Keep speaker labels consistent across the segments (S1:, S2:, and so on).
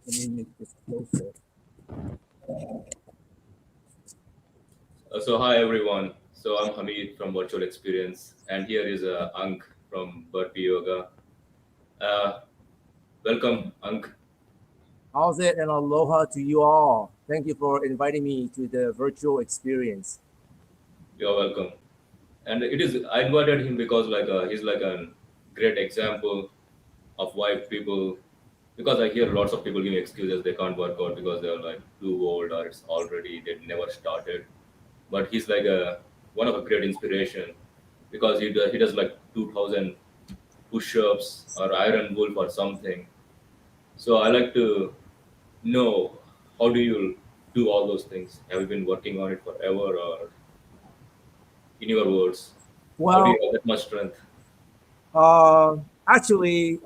S1: Let me make this closer.
S2: So hi everyone. So I'm Hamid from Virtual Experience, and here is Ankh from Burpee Yoga. Uh, Welcome, Ankh.
S1: How's it and aloha to you all. Thank you for inviting me to the virtual experience.
S2: You're welcome. And it is I invited him because he's like a great example of why people, because I hear lots of people giving excuses they can't work out because they're like too old or it's already they never started. But he's like a one of a great inspiration because he does like 2,000 push-ups or iron wolf or something. So I like to know, how do you do all those things? Have you been working on it forever, or in your words, how do you
S1: Well,
S2: have that much strength?
S1: uh, actually,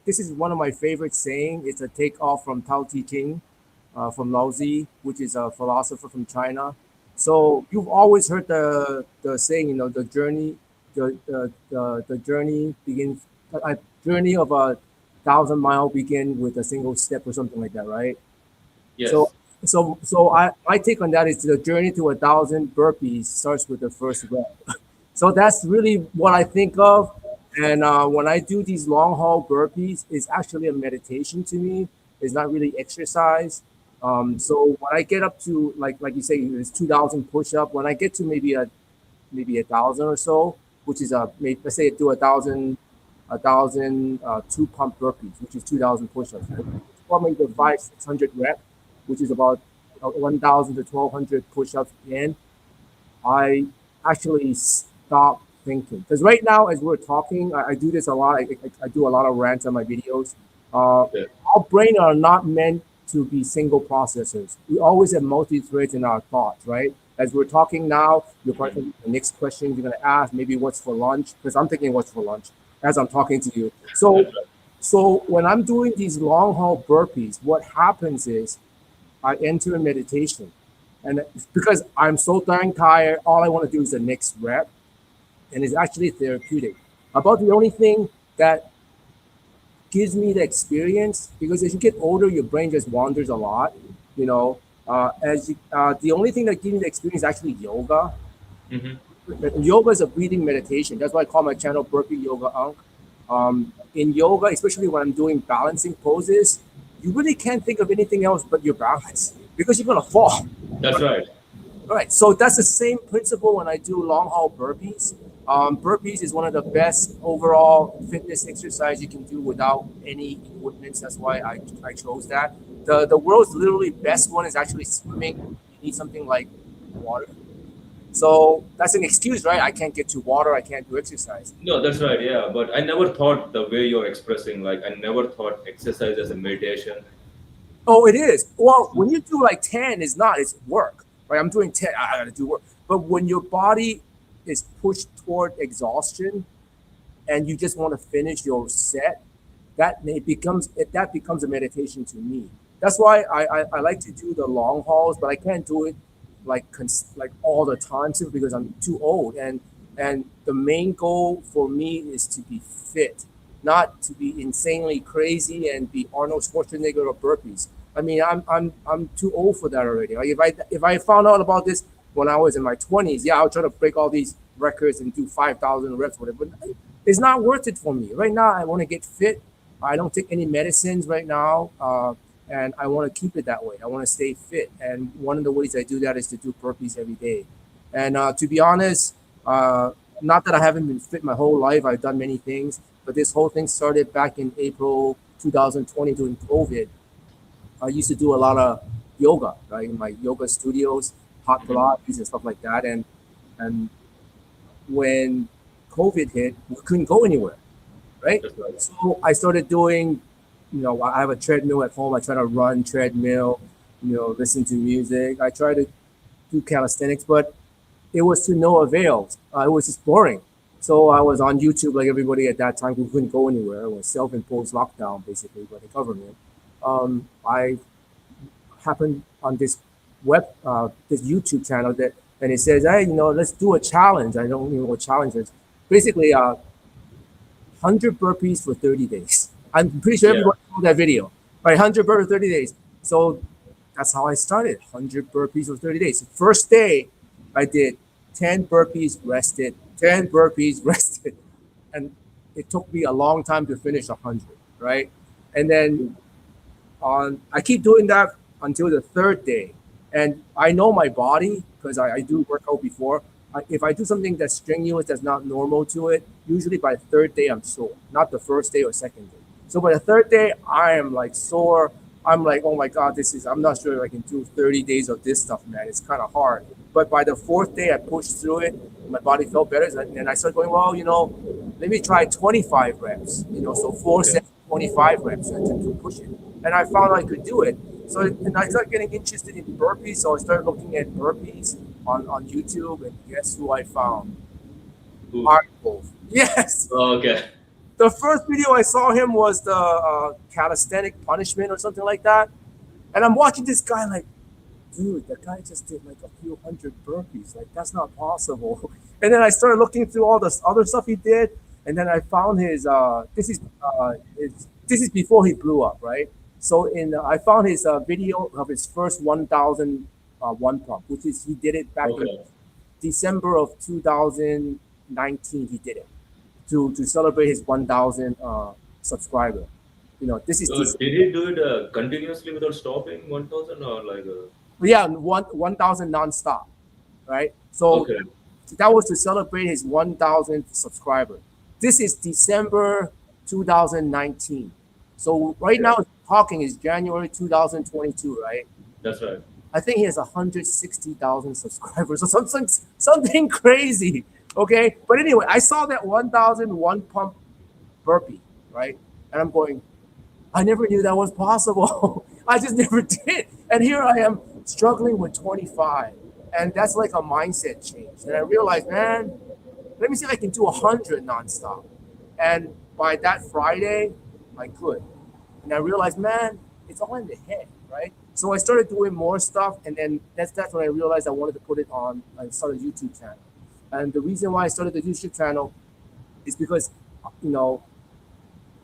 S1: this is one of my favorite saying. It's a takeoff from Tao Te Ching, from Lao Tzu, which is a philosopher from China. So you've always heard the saying, the journey, the journey begins, a journey of 1,000 mile begin with a single step or something like that, right? So,
S2: Yes,
S1: so my take on that is the journey to 1,000 burpees starts with the first rep. So that's really what I think of. And when I do these long haul burpees, it's actually a meditation to me. It's not really exercise. So when I get up to like you say, it's 2,000 push up. When I get to maybe 1,000 or so, which is maybe, let's say do 1,000 two pump burpees, which is 2,000 push-ups. Probably the 500-600 rep, which is about 1,000 to 1,200 push-ups in. I actually stop thinking because right now, as we're talking, I do this a lot. I do a lot of rants on my videos.
S2: okay.
S1: Our brain are not meant to be single processors. We always have multi-threads in our thoughts, right? As we're talking now, you're
S2: Mhm.
S1: probably the next question you're gonna ask, maybe what's for lunch, because I'm thinking what's for lunch as I'm talking to you. So,
S2: That's right.
S1: so when I'm doing these long haul burpees, what happens is I enter a meditation, and it's because I'm so darn tired, all I want to do is the next rep, and it's actually therapeutic. About the only thing that gives me the experience because as you get older, your brain just wanders a lot. You know, the only thing that gives me the experience is actually yoga.
S2: Hmm.
S1: Yoga is a breathing meditation. That's why I call my channel BupeeYogaUncle. In yoga, especially when I'm doing balancing poses, you really can't think of anything else but your balance because you're gonna fall.
S2: That's right.
S1: All right, so that's the same principle when I do long haul burpees. Burpees is one of the best overall fitness exercise you can do without any equipment. That's why I chose that. The world's literally best one is actually swimming. You need something like water. So that's an excuse, right? I can't get to water. I can't do exercise.
S2: No, that's right. Yeah, but I never thought the way you're expressing. Like I never thought exercise as a meditation.
S1: Oh, it is. Well, when you do like 10, it's not, it's work, right? I'm doing 10, I gotta do work. But when your body is pushed toward exhaustion and you just want to finish your set, that becomes a meditation to me. That's why I like to do the long hauls, but I can't do it like all the time simply because I'm too old. And the main goal for me is to be fit, not to be insanely crazy and be Arnold Schwarzenegger of burpees. I mean, I'm too old for that already. Like if I found out about this when I was in my 20s, yeah, I'll try to break all these records and do 5,000 reps, whatever. But it's not worth it for me right now. I want to get fit. I don't take any medicines right now, and I want to keep it that way. I want to stay fit, and one of the ways I do that is to do burpees every day. And to be honest, uh, not that I haven't been fit my whole life. I've done many things, but this whole thing started back in April 2020 during COVID. I used to do a lot of yoga, right, in my yoga studios, hot
S2: Hmm.
S1: Pilates and stuff like that. And when COVID hit, we couldn't go anywhere, right?
S2: That's right.
S1: So I started doing, I have a treadmill at home. I try to run treadmill, listen to music. I try to do calisthenics, but it was to no avail. It was just boring. So I was on YouTube like everybody at that time who couldn't go anywhere. It was self-imposed lockdown basically by the government. I happened on this YouTube channel and it says, hey, let's do a challenge. I don't know what challenge is. Basically, 100 burpees for 30 days. I'm pretty sure
S2: Yeah.
S1: everybody saw that video. Right, 100 burpees 30 days. So that's how I started. 100 burpees for 30 days. First day, I did 10 burpees, rested, 10 burpees, rested. And it took me a long time to finish 100, right? And then I keep doing that until the third day. And I know my body because I do work out before. If I do something that's strenuous, that's not normal to it, usually by the third day, I'm sore, not the first day or second day. So by the third day, I am like sore. I'm like, oh my God, I'm not sure if I can do 30 days of this stuff, man. It's kind of hard. But by the fourth day, I pushed through it. My body felt better. And I started going, well, let me try 25 reps, so 4 sets, 25 reps to push it. And I found I could do it. So and I started getting interested in burpees. So I started looking at burpees on YouTube. And guess who I found?
S2: Who?
S1: Arnold. Yes.
S2: Oh, okay.
S1: The first video I saw him was the calisthenic punishment or something like that. And I'm watching this guy like, dude, the guy just did like a few hundred burpees. Like, that's not possible. And then I started looking through all this other stuff he did. And then I found this is before he blew up, right? So I found his video of his first 1,000 one pump, which is he did it back in December of 2019. He did it to celebrate his 1,000 subscriber. This is
S2: So did he do it continuously without stopping 1,000 or like?
S1: Yeah, 1,000 nonstop, right? So
S2: Okay.
S1: that was to celebrate his 1,000 subscriber. This is December 2019. So right now talking is January 2022, right?
S2: That's right.
S1: I think he has 160,000 subscribers or something crazy. Okay, but anyway, I saw that 1,001 pump burpee, right? And I'm going, I never knew that was possible. I just never did. And here I am struggling with 25. And that's like a mindset change. And I realized, man, let me see if I can do 100 nonstop. And by that Friday, I could. And I realized, man, it's all in the head, right? So I started doing more stuff. And then that's when I realized I wanted to put it on. I started a YouTube channel. And the reason why I started the YouTube channel is because,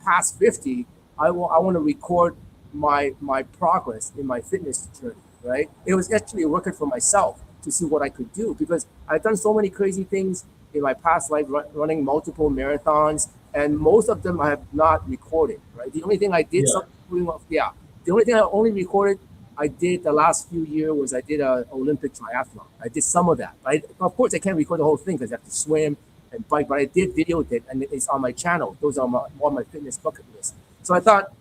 S1: past 50, I want to record my progress in my fitness journey, right? It was actually a record for myself to see what I could do because I've done so many crazy things in my past life, running multiple marathons, and most of them I have not recorded, right? The only thing I did, the only thing I only recorded I did the last few years was I did an Olympic triathlon. I did some of that. Of course, I can't record the whole thing because I have to swim and bike, but I did video it, and it's on my channel. Those are on my fitness bucket list. So I thought,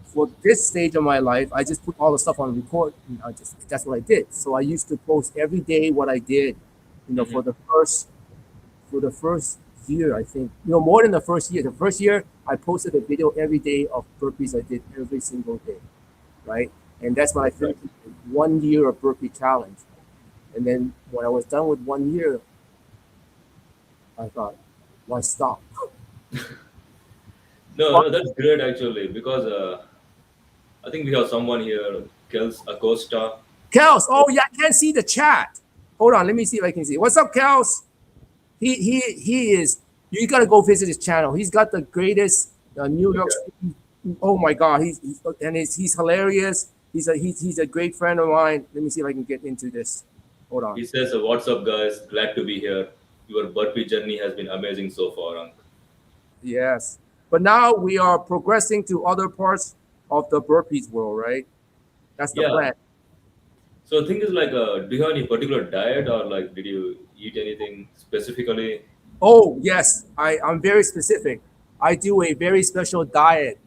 S1: for this stage of my life, I just put all the stuff on record, and that's what I did. So I used to post every day what I did, for the first year, I think, more than the first year. The first year, I posted a video every day of burpees I did every single day, right? And that's when I finished 1 year of burpee challenge. And then when I was done with 1 year, I thought, why stop?
S2: No, that's great actually because I think we have someone here, Kels Acosta.
S1: Kels, oh yeah, I can't see the chat. Hold on, let me see if I can see. What's up, Kels? He is. You gotta go visit his channel. He's got the greatest New York. Oh my God, he's hilarious. He's a great friend of mine. Let me see if I can get into this. Hold on.
S2: He says, "What's up, guys? Glad to be here. Your burpee journey has been amazing so far, Uncle."
S1: Yes, but now we are progressing to other parts of the burpees world, right? That's the plan.
S2: So the thing is like, do you have any particular diet or like, did you eat anything specifically?
S1: Oh yes, I'm very specific. I do a very special diet.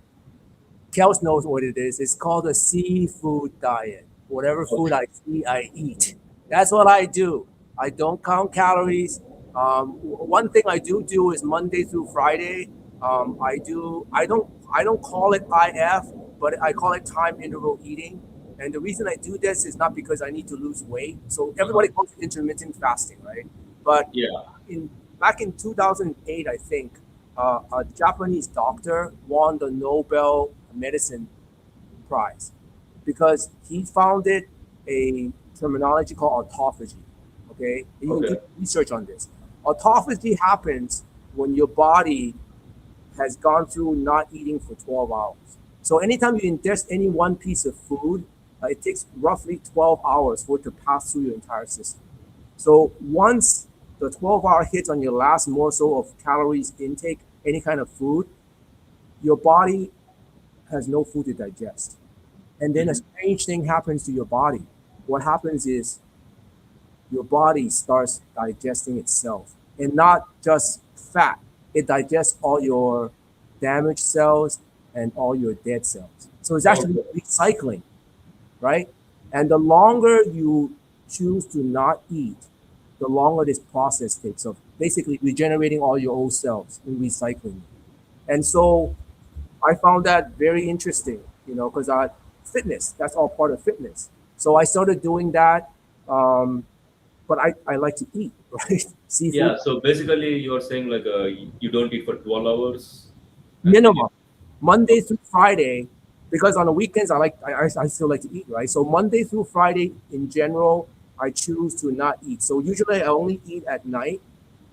S1: Kels knows what it is. It's called a seafood diet. Whatever food I see, I eat. That's what I do. I don't count calories. One thing I do is Monday through Friday. I don't call it IF, but I call it time interval eating. And the reason I do this is not because I need to lose weight. So everybody calls it intermittent fasting, right? But back in 2008, I think, a Japanese doctor won the Nobel Medicine Prize because he founded a terminology called autophagy. Okay, and you can do research on this. Autophagy happens when your body has gone through not eating for 12 hours. So anytime you ingest any one piece of food, it takes roughly 12 hours for it to pass through your entire system. So once the 12-hour hits on your last morsel of calories intake, any kind of food, your body has no food to digest. And then a strange thing happens to your body. What happens is your body starts digesting itself, and not just fat. It digests all your damaged cells and all your dead cells. So it's actually recycling, right? And the longer you choose to not eat, the longer this process takes of basically regenerating all your old cells and recycling. And so I found that very interesting, because fitness, that's all part of fitness. So I started doing that. But I like to eat, right? Seafood.
S2: Yeah. So basically, you're saying like you don't eat for 12 hours.
S1: Minimum, Monday through Friday, because on the weekends I still like to eat, right? So Monday through Friday in general, I choose to not eat. So usually I only eat at night,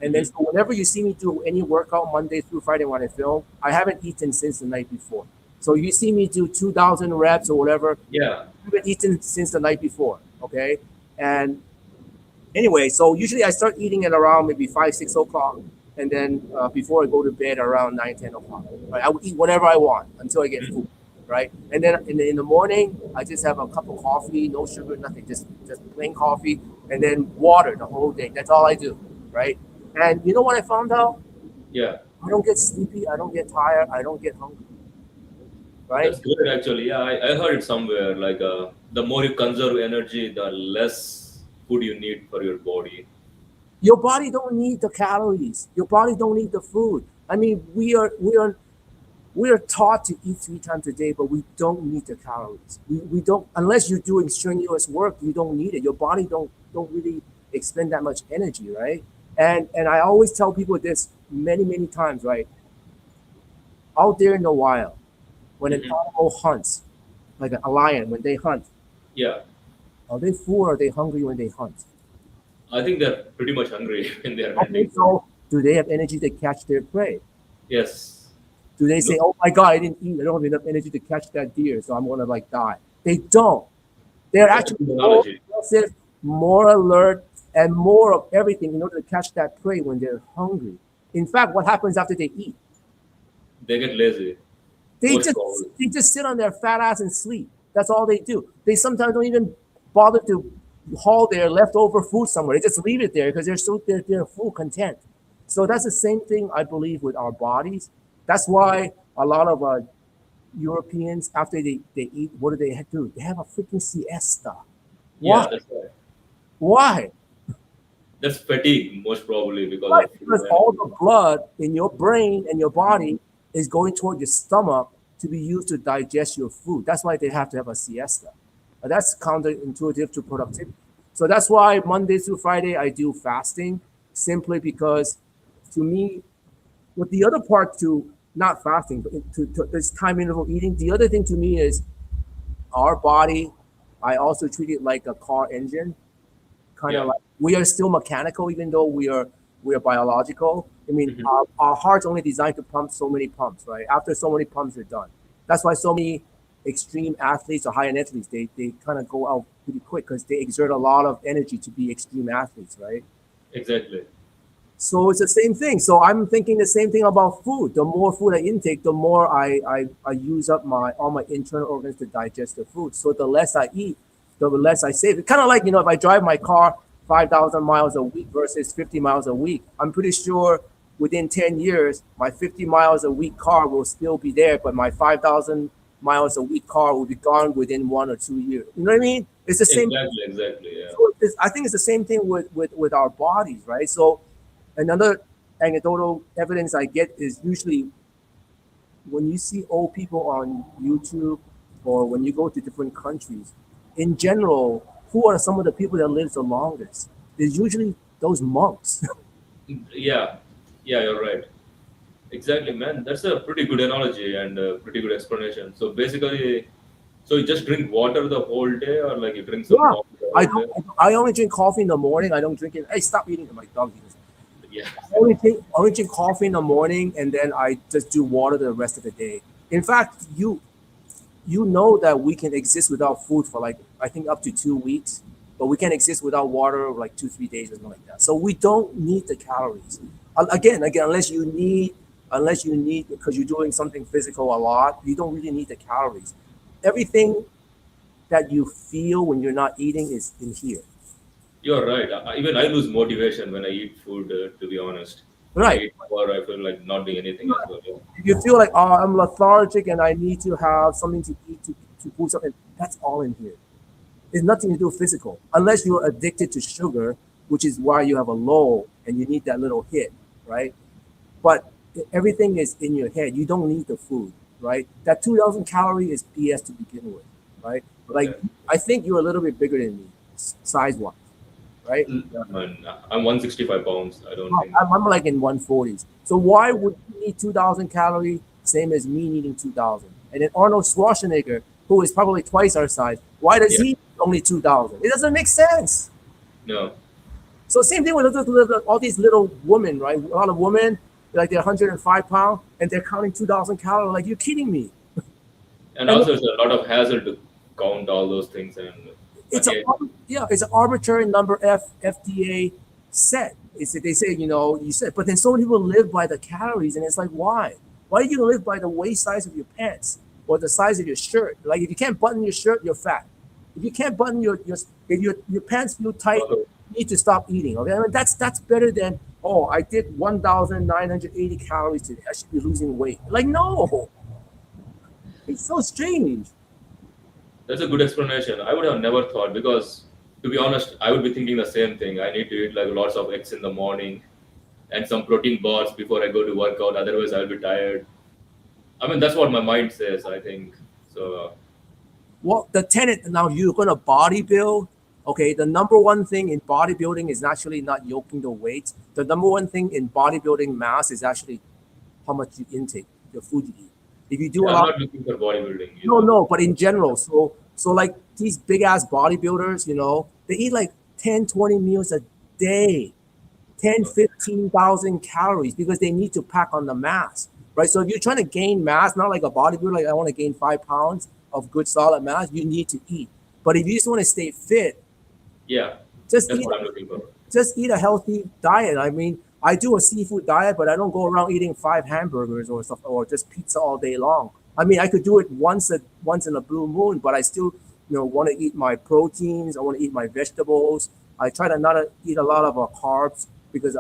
S1: and then so whenever you see me do any workout Monday through Friday when I film, I haven't eaten since the night before. So you see me do 2,000 reps or whatever.
S2: Yeah.
S1: I haven't eaten since the night before. Okay, and anyway, so usually I start eating at around maybe 5, 6 o'clock. And then before I go to bed around 9, 10 o'clock. Right? I will eat whatever I want until I get food. Right? And then in the morning, I just have a cup of coffee, no sugar, nothing, just plain coffee, and then water the whole day. That's all I do. Right? And you know what I found out?
S2: Yeah.
S1: I don't get sleepy. I don't get tired. I don't get hungry. Right?
S2: That's good, actually. Yeah, I heard it somewhere. Like the more you conserve energy, the less food you need for your body.
S1: Your body don't need the calories. Your body don't need the food. I mean, we are taught to eat 3 times a day, but we don't need the calories. We don't, unless you're doing strenuous work, you don't need it. Your body don't really expend that much energy, right? And I always tell people this many times, right? Out there in the wild, when an animal hunts, like a lion, when they hunt,
S2: Yeah.
S1: are they full or are they hungry when they hunt?
S2: I think they're pretty much hungry when they're
S1: Okay,
S2: hunting.
S1: so do they have energy to catch their prey?
S2: Yes.
S1: Do they say, "Oh my God, I didn't eat. I don't have enough energy to catch that deer, so I'm gonna die"? They don't. They're actually more aggressive, more alert, and more of everything in order to catch that prey when they're hungry. In fact, what happens after they eat?
S2: They get lazy.
S1: They just sit on their fat ass and sleep. That's all they do. They sometimes don't even bother to haul their leftover food somewhere. They just leave it there because they're full content. So that's the same thing I believe with our bodies. That's why a lot of Europeans, after they eat, what do they do? They have a freaking siesta. Why?
S2: Yeah, that's right.
S1: Why?
S2: That's fatigue, most probably, because
S1: all the blood in your brain and your body is going toward your stomach to be used to digest your food. That's why they have to have a siesta. That's counterintuitive to productivity. So that's why Monday through Friday I do fasting, simply because to me, with the other part to not fasting, but to this time interval eating, the other thing to me is our body, I also treat it like a car engine. Kind of like we are still mechanical, even though we are biological. I mean, our heart's only designed to pump so many pumps, right? After so many pumps are done. That's why so many extreme athletes or high-end athletes, they kind of go out pretty quick because they exert a lot of energy to be extreme athletes, right?
S2: exactly.
S1: So it's the same thing. So I'm thinking the same thing about food. The more food I intake, the more I use up all my internal organs to digest the food. So the less I eat, the less I save. It's kind of like, if I drive my car 5,000 miles a week versus 50 miles a week, I'm pretty sure within 10 years, my 50 miles a week car will still be there, but my 5,000 miles a week car will be gone within 1 or 2 years. You know what I mean? It's the same.
S2: Exactly. Yeah.
S1: So I think it's the same thing with our bodies, right? So another anecdotal evidence I get is usually when you see old people on YouTube or when you go to different countries, in general, who are some of the people that live the longest? It's usually those monks.
S2: Yeah, you're right. Exactly, man. That's a pretty good analogy and a pretty good explanation. So basically, so you just drink water the whole day, or like you drink some
S1: Yeah.
S2: coffee the whole day?
S1: I only drink coffee in the morning. I don't drink it. Hey, stop eating my dog.
S2: Yeah.
S1: I only drink coffee in the morning, and then I just do water the rest of the day. In fact, you you know that we can exist without food for like I think up to 2 weeks, but we can exist without water like 2 3 days or something like that. So we don't need the calories. Again, unless you need because you're doing something physical a lot, you don't really need the calories. Everything that you feel when you're not eating is in here.
S2: You're right. Even I lose motivation when I eat food. To be honest, when I
S1: Right.
S2: eat more, I feel like not doing anything as well. Yeah.
S1: If you feel like, oh, I'm lethargic and I need to have something to eat to boost something, that's all in here. It's nothing to do with physical, unless you're addicted to sugar, which is why you have a low and you need that little hit, right? But everything is in your head. You don't need the food, right? That 2,000 calorie is BS to begin with, right? Like,
S2: Okay.
S1: I think you're a little bit bigger than me, size wise, right?
S2: And I'm 165 pounds. I don't think.
S1: I'm like in 140s. So why would you need 2,000 calorie, same as me needing 2,000? And then Arnold Schwarzenegger, who is probably twice our size, why does
S2: Yeah.
S1: he need only 2,000? It doesn't make sense.
S2: No.
S1: So same thing with all these little women, right? A lot of women, like they're 105 pounds and they're counting 2,000 calories. Like, you're kidding me.
S2: And
S1: And
S2: also, it's a lot of hassle to count all those things. And
S1: it's a
S2: again,
S1: yeah, it's an arbitrary number FDA set. It's they say, you said, but then so many people live by the calories, and it's like, why? Why are you gonna live by the waist size of your pants or the size of your shirt? Like, if you can't button your shirt, you're fat. If you can't button if your pants feel tight,
S2: also,
S1: you need to stop eating. Okay, I mean, that's better than, oh, I did 1,980 calories today, I should be losing weight. Like, no, it's so strange.
S2: that's a good explanation. I would have never thought because, to be honest, I would be thinking the same thing. I need to eat like lots of eggs in the morning and some protein bars before I go to workout. Otherwise, I'll be tired. I mean, that's what my mind says. I think so.
S1: Well, the tenet now, you're gonna bodybuild. Okay, the number one thing in bodybuilding is actually not yoking the weights. The number one thing in bodybuilding mass is actually how much you intake, the food you eat. If you do a
S2: Yeah, I'm
S1: lot,
S2: not looking for bodybuilding.
S1: no, but in general, so like these big ass bodybuilders, they eat like 10, 20 meals a day, 10, 15,000 calories because they need to pack on the mass, right? So if you're trying to gain mass, not like a bodybuilder, like I want to gain 5 pounds of good solid mass, you need to eat. But if you just want to stay fit,
S2: Yeah,
S1: just
S2: that's
S1: eat
S2: what I'm looking for.
S1: just eat a healthy diet. I mean, I do a seafood diet, but I don't go around eating 5 hamburgers or stuff or just pizza all day long. I mean, I could do it once in a blue moon, but I still, want to eat my proteins. I want to eat my vegetables. I try to not eat a lot of carbs because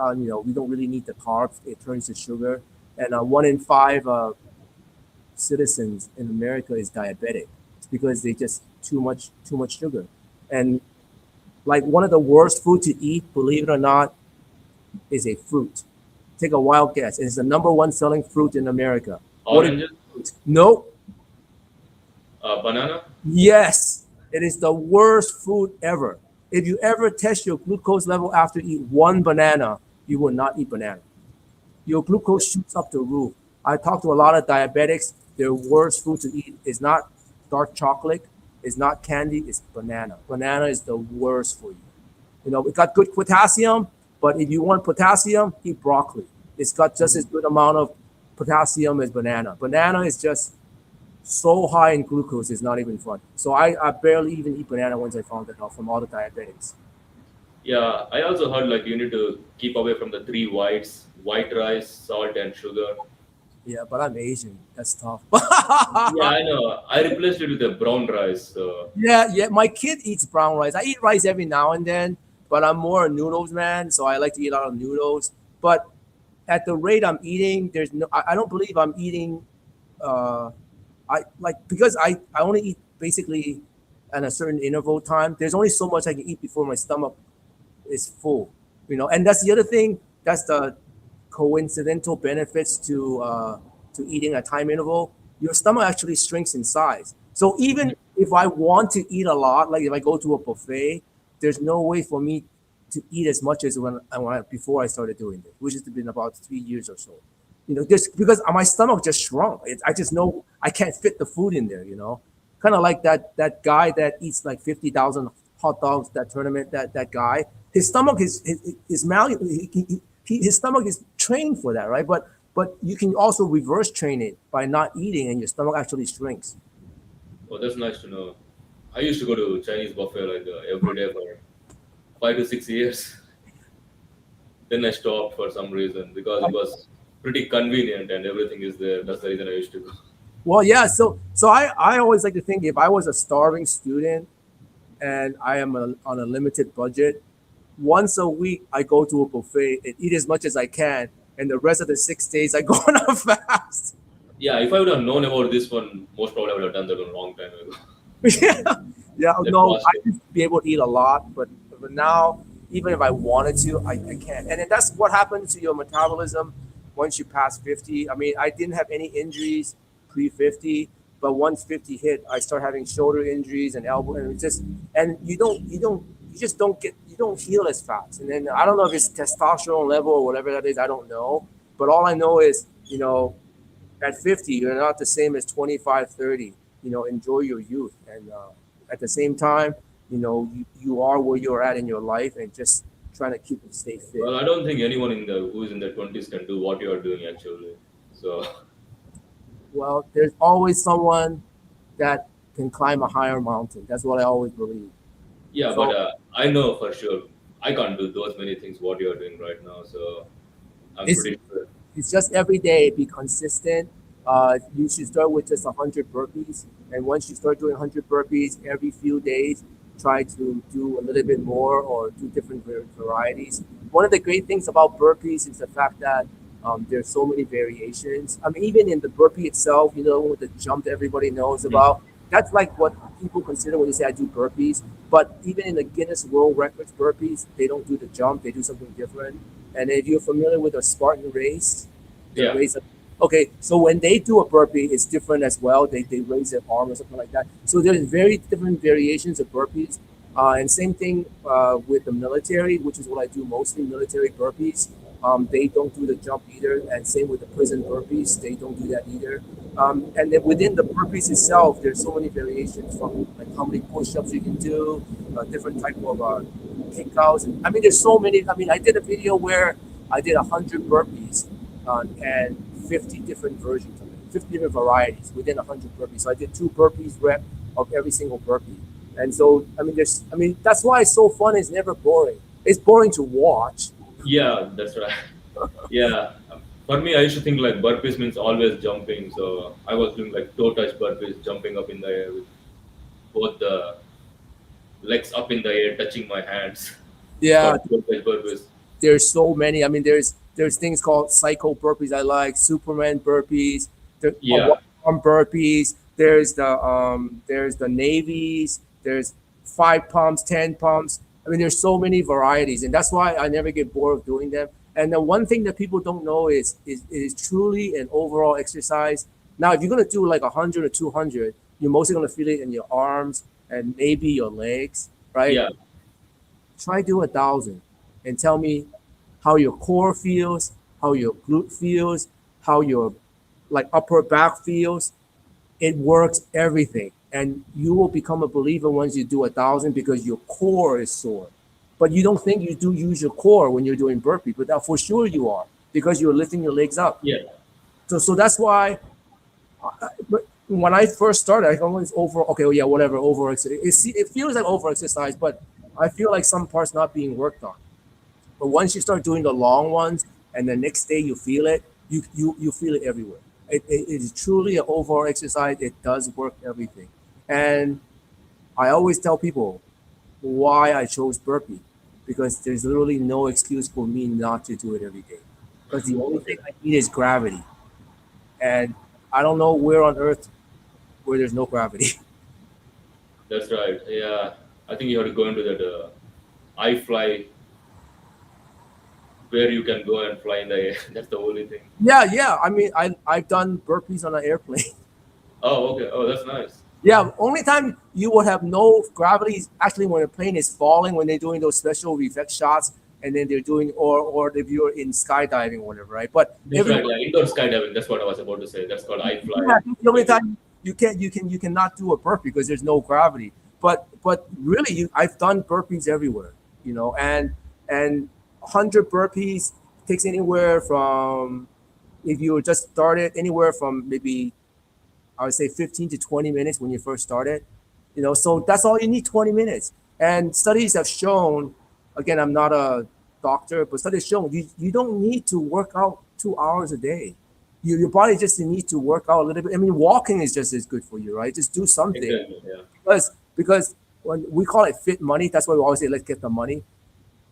S1: we don't really need the carbs. It turns to sugar. And 1 in 5 citizens in America is diabetic. It's because they just too much sugar. And like one of the worst food to eat, believe it or not, is a fruit. Take a wild guess. It's the number one selling fruit in America. What is
S2: Oranges,
S1: it? Nope.
S2: banana.
S1: Yes, it is the worst food ever. If you ever test your glucose level after you eat one banana, you will not eat banana. Your glucose shoots up the roof. I talked to a lot of diabetics. Their worst food to eat is not dark chocolate, it's not candy, it's banana. Banana is the worst for you. It got good potassium, but if you want potassium, eat broccoli. It's got just as good amount of potassium as banana. Banana is just so high in glucose, it's not even fun. So I barely even eat banana once I found it out from all the diabetics.
S2: Yeah, I also heard like you need to keep away from the three whites: white rice, salt, and sugar.
S1: Yeah, but I'm Asian. That's tough.
S2: Yeah, I know. I replaced it with the brown rice. So
S1: Yeah. My kid eats brown rice. I eat rice every now and then, but I'm more a noodles man, so I like to eat a lot of noodles. But at the rate I'm eating, there's no. I don't believe I'm eating. Uh, I like because I only eat basically at a certain interval time. There's only so much I can eat before my stomach is full. And that's the other thing. That's the coincidental benefits to eating a time interval. Your stomach actually shrinks in size. So even if I want to eat a lot, like if I go to a buffet, there's no way for me to eat as much as before I started doing this, which has been about 3 years or so. Just because my stomach just shrunk. I just know I can't fit the food in there. Kind of like that guy that eats like 50,000 hot dogs. That tournament, that guy, his stomach is malleable. His stomach is trained for that, right? But you can also reverse train it by not eating, and your stomach actually shrinks.
S2: Oh, that's nice to know. I used to go to Chinese buffet like every day for 5 to 6 years. Then I stopped for some reason because it was pretty convenient and everything is there. That's the reason I used to go.
S1: Well, yeah. So I always like to think if I was a starving student and I am on a limited budget, once a week I go to a buffet and eat as much as I can, and the rest of the 6 days I go on a fast.
S2: Yeah, if I would have known about this one, most probably I would have done that a long time ago.
S1: Yeah, yeah.
S2: That
S1: No,
S2: fast.
S1: I used to be able to eat a lot, but now even if I wanted to, I can't. And then that's what happens to your metabolism once you pass 50. I mean, I didn't have any injuries pre 50, but once 50 hit, I start having shoulder injuries and elbow, and it's just and you just don't get you don't heal as fast. And then I don't know if it's testosterone level or whatever that is. I don't know, but all I know is at 50, you're not the same as 25, 30. Enjoy your youth. And at the same time, you are where you're at in your life and just trying to keep it stay fit.
S2: Well, I don't think anyone in the who's in their 20s can do what you are doing actually. So,
S1: Well, there's always someone that can climb a higher mountain. That's what I always believe.
S2: yeah, but
S1: So
S2: I know for sure I can't do those many things what you are doing right now. So, I'm
S1: it's
S2: pretty sure.
S1: It's just every day, be consistent. You should start with just 100 burpees. And once you start doing 100 burpees every few days, try to do a little bit more or do different varieties. One of the great things about burpees is the fact that there's so many variations. I mean, even in the burpee itself, with the jump that everybody knows about, that's like what people consider when they say I do burpees. But even in the Guinness World Records burpees, they don't do the jump, they do something different. And if you're familiar with a Spartan race, the
S2: Yeah,
S1: race of, okay, so when they do a burpee, it's different as well. They raise their arm or something like that. So there's very different variations of burpees. And same thing with the military, which is what I do mostly, military burpees. They don't do the jump either. And same with the prison burpees, they don't do that either. And then within the burpees itself, there's so many variations from like how many push-ups you can do, different type of kickouts. I mean, there's so many. I mean, I did a video where I did 100 burpees and 50 different versions of it, 50 different varieties within 100 burpees. So I did 2 burpees rep of every single burpee. And so, that's why it's so fun. It's never boring. It's boring to watch.
S2: yeah, that's right. Yeah, for me, I used to think like burpees means always jumping. So I was doing like toe touch burpees, jumping up in the air with both the legs up in the air, touching my hands. It's
S1: Yeah,
S2: called toe touch burpees.
S1: there's so many. I mean, there's things called psycho burpees I like, Superman burpees, the
S2: Yeah,
S1: one arm burpees. There's the navies. There's 5 pumps, 10 pumps. I mean, there's so many varieties, and that's why I never get bored of doing them. And the one thing that people don't know is truly an overall exercise. Now, if you're gonna do like 100 or 200, you're mostly gonna feel it in your arms and maybe your legs, right?
S2: yeah,
S1: Try do 1,000 and tell me how your core feels, how your glute feels, how your like upper back feels. It works everything, and you will become a believer once you do 1,000 because your core is sore. But you don't think you do use your core when you're doing burpee, but that for sure you are because you're lifting your legs up.
S2: yeah.
S1: So that's why. But when I first started, I always over. Okay, well, yeah, whatever. It feels like over exercise, but I feel like some parts not being worked on. But once you start doing the long ones, and the next day you feel it, you feel it everywhere. It is truly an overall exercise. It does work everything. And I always tell people why I chose burpee because there's literally no excuse for me not to do it every day. Because the only thing I need is gravity, and I don't know where on earth where there's no gravity.
S2: That's right. Yeah, I think you have to go into that I fly where you can go and fly in the air. That's the only thing.
S1: Yeah, yeah. I mean, I've done burpees on an airplane.
S2: Oh, okay. Oh, that's nice.
S1: Yeah, only time you would have no gravity is actually when a plane is falling, when they're doing those special reflex shots, and then they're doing, or if you're in skydiving or whatever, right? But
S2: That's right. Yeah, indoor skydiving. That's what I was about to say. That's called I fly.
S1: yeah, the only time you cannot do a burpee because there's no gravity. But really, I've done burpees everywhere, and 100 burpees takes anywhere from if you just started anywhere from maybe I would say 15 to 20 minutes when you first started. So that's all you need, 20 minutes. And studies have shown, again, I'm not a doctor, but studies show you don't need to work out 2 hours a day. Your body just needs to work out a little bit. I mean, walking is just as good for you, right? Just do something.
S2: Exactly. Yeah.
S1: Because when we call it fit money, that's why we always say let's get the money.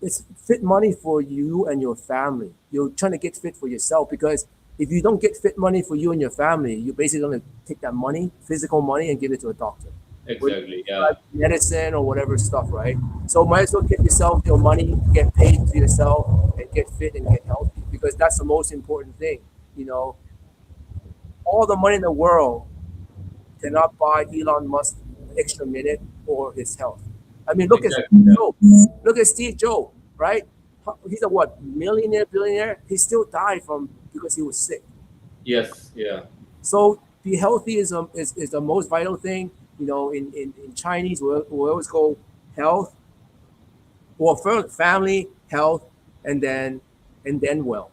S1: It's fit money for you and your family. You're trying to get fit for yourself, because if you don't get fit money for you and your family, you're basically going to take that money, physical money, and give it to a doctor.
S2: Exactly. Yeah.
S1: Medicine or whatever stuff, right? So might as well get yourself your money, get paid to yourself, and get fit and get healthy, because that's the most important thing. All the money in the world cannot buy Elon Musk an extra minute or his health. I mean, look
S2: Exactly.
S1: at Steve Jobs. Look at Steve Jobs, right? He's a millionaire, billionaire. He still died because he was sick.
S2: Yes. Yeah.
S1: So be healthy is the most vital thing. In Chinese, we always go health, well, first family, health, and then wealth.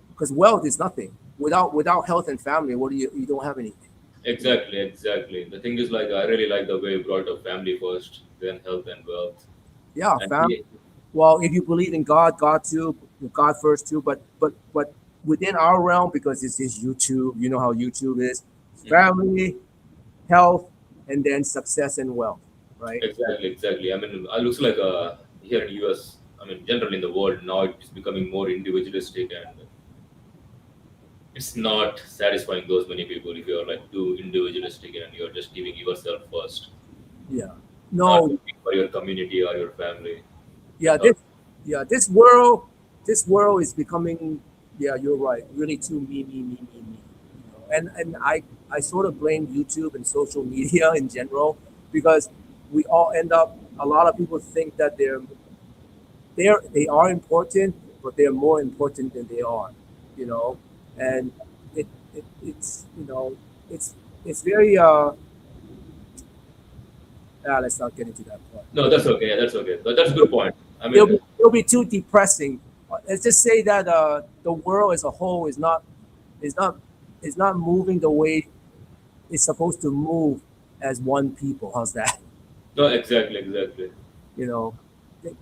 S1: Because wealth is nothing without health and family. What do you don't have anything.
S2: Exactly. The thing is, like, I really like the way you brought up family first, then health and wealth.
S1: Yeah,
S2: And
S1: family. Well, if you believe in God too, God first too. But within our realm, because this is YouTube, you know how YouTube is. Family, health, and then success and wealth, right?
S2: Exactly. I mean, it looks like here in US, I mean, generally in the world now, it's becoming more individualistic, and it's not satisfying those many people if you're like too individualistic and you're just giving yourself first,
S1: Yeah.
S2: not
S1: No.
S2: looking for your community or your family.
S1: Yeah. This world is becoming. Yeah, you're right. Really too me. And I sort of blame YouTube and social media in general, because we all end up. A lot of people think that they are important, but they're more important than they are. And it's very let's not get into that part.
S2: No, that's okay. Yeah, that's okay. That's a good point. I
S1: It'll
S2: mean,
S1: be too depressing. Let's just say that the world as a whole is not moving the way it's supposed to move as one people. How's that?
S2: no, exactly.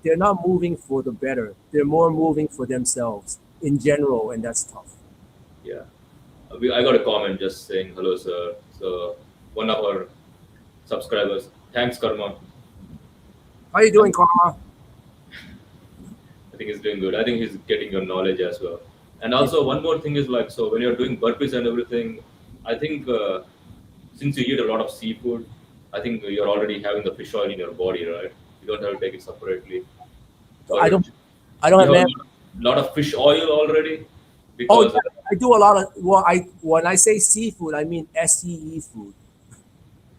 S1: They're not moving for the better. They're more moving for themselves in general, and that's tough.
S2: Yeah. I got a comment just saying hello, sir. So one of our subscribers, thanks, Karma.
S1: How you doing, Karma?
S2: I think he's doing good. I think he's getting your knowledge as well. And also, one more thing is like, so when you're doing burpees and everything, I think since you eat a lot of seafood, I think you're already having the fish oil in your body, right? You don't have to take it separately.
S1: So
S2: Or
S1: I
S2: you
S1: don't
S2: have
S1: have.
S2: a lot of fish oil already
S1: Oh,
S2: because
S1: yeah, I do a lot of. Well, when I say seafood, I mean SEE food,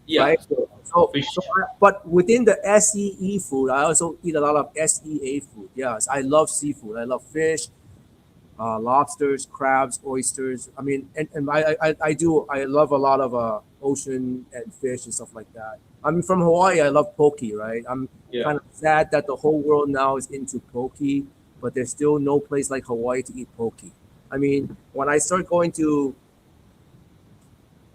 S2: yeah,
S1: right? So,
S2: fish.
S1: but within the SEE food, I also eat a lot of SEA food. Yes, I love seafood. I love fish, lobsters, crabs, oysters. I mean, and I love a lot of ocean and fish and stuff like that. I'm from Hawaii. I love poke, right? I'm
S2: Yeah,
S1: kind of sad that the whole world now is into poke, but there's still no place like Hawaii to eat poke. I mean, when I start going to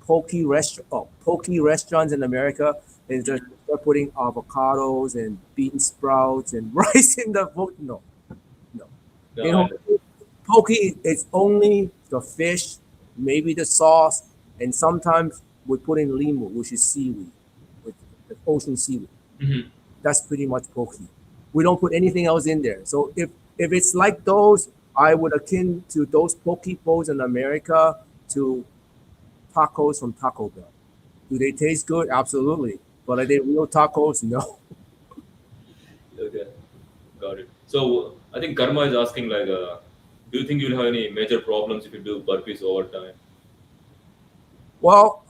S1: poke restaurants in America, and just start putting avocados and bean sprouts and rice in the poke. No.
S2: no,
S1: You know, poke is only the fish, maybe the sauce, and sometimes we put in limu, which is seaweed, with the ocean seaweed.
S2: mhm.
S1: That's pretty much poke. We don't put anything else in there. So if it's like those, I would akin to those poke bowls in America to tacos from Taco Bell. Do they taste good? Absolutely. But are they real tacos? No.
S2: Okay, got it. So I think Karma is asking like, do you think you'll have any major problems if you do burpees over time?
S1: Well,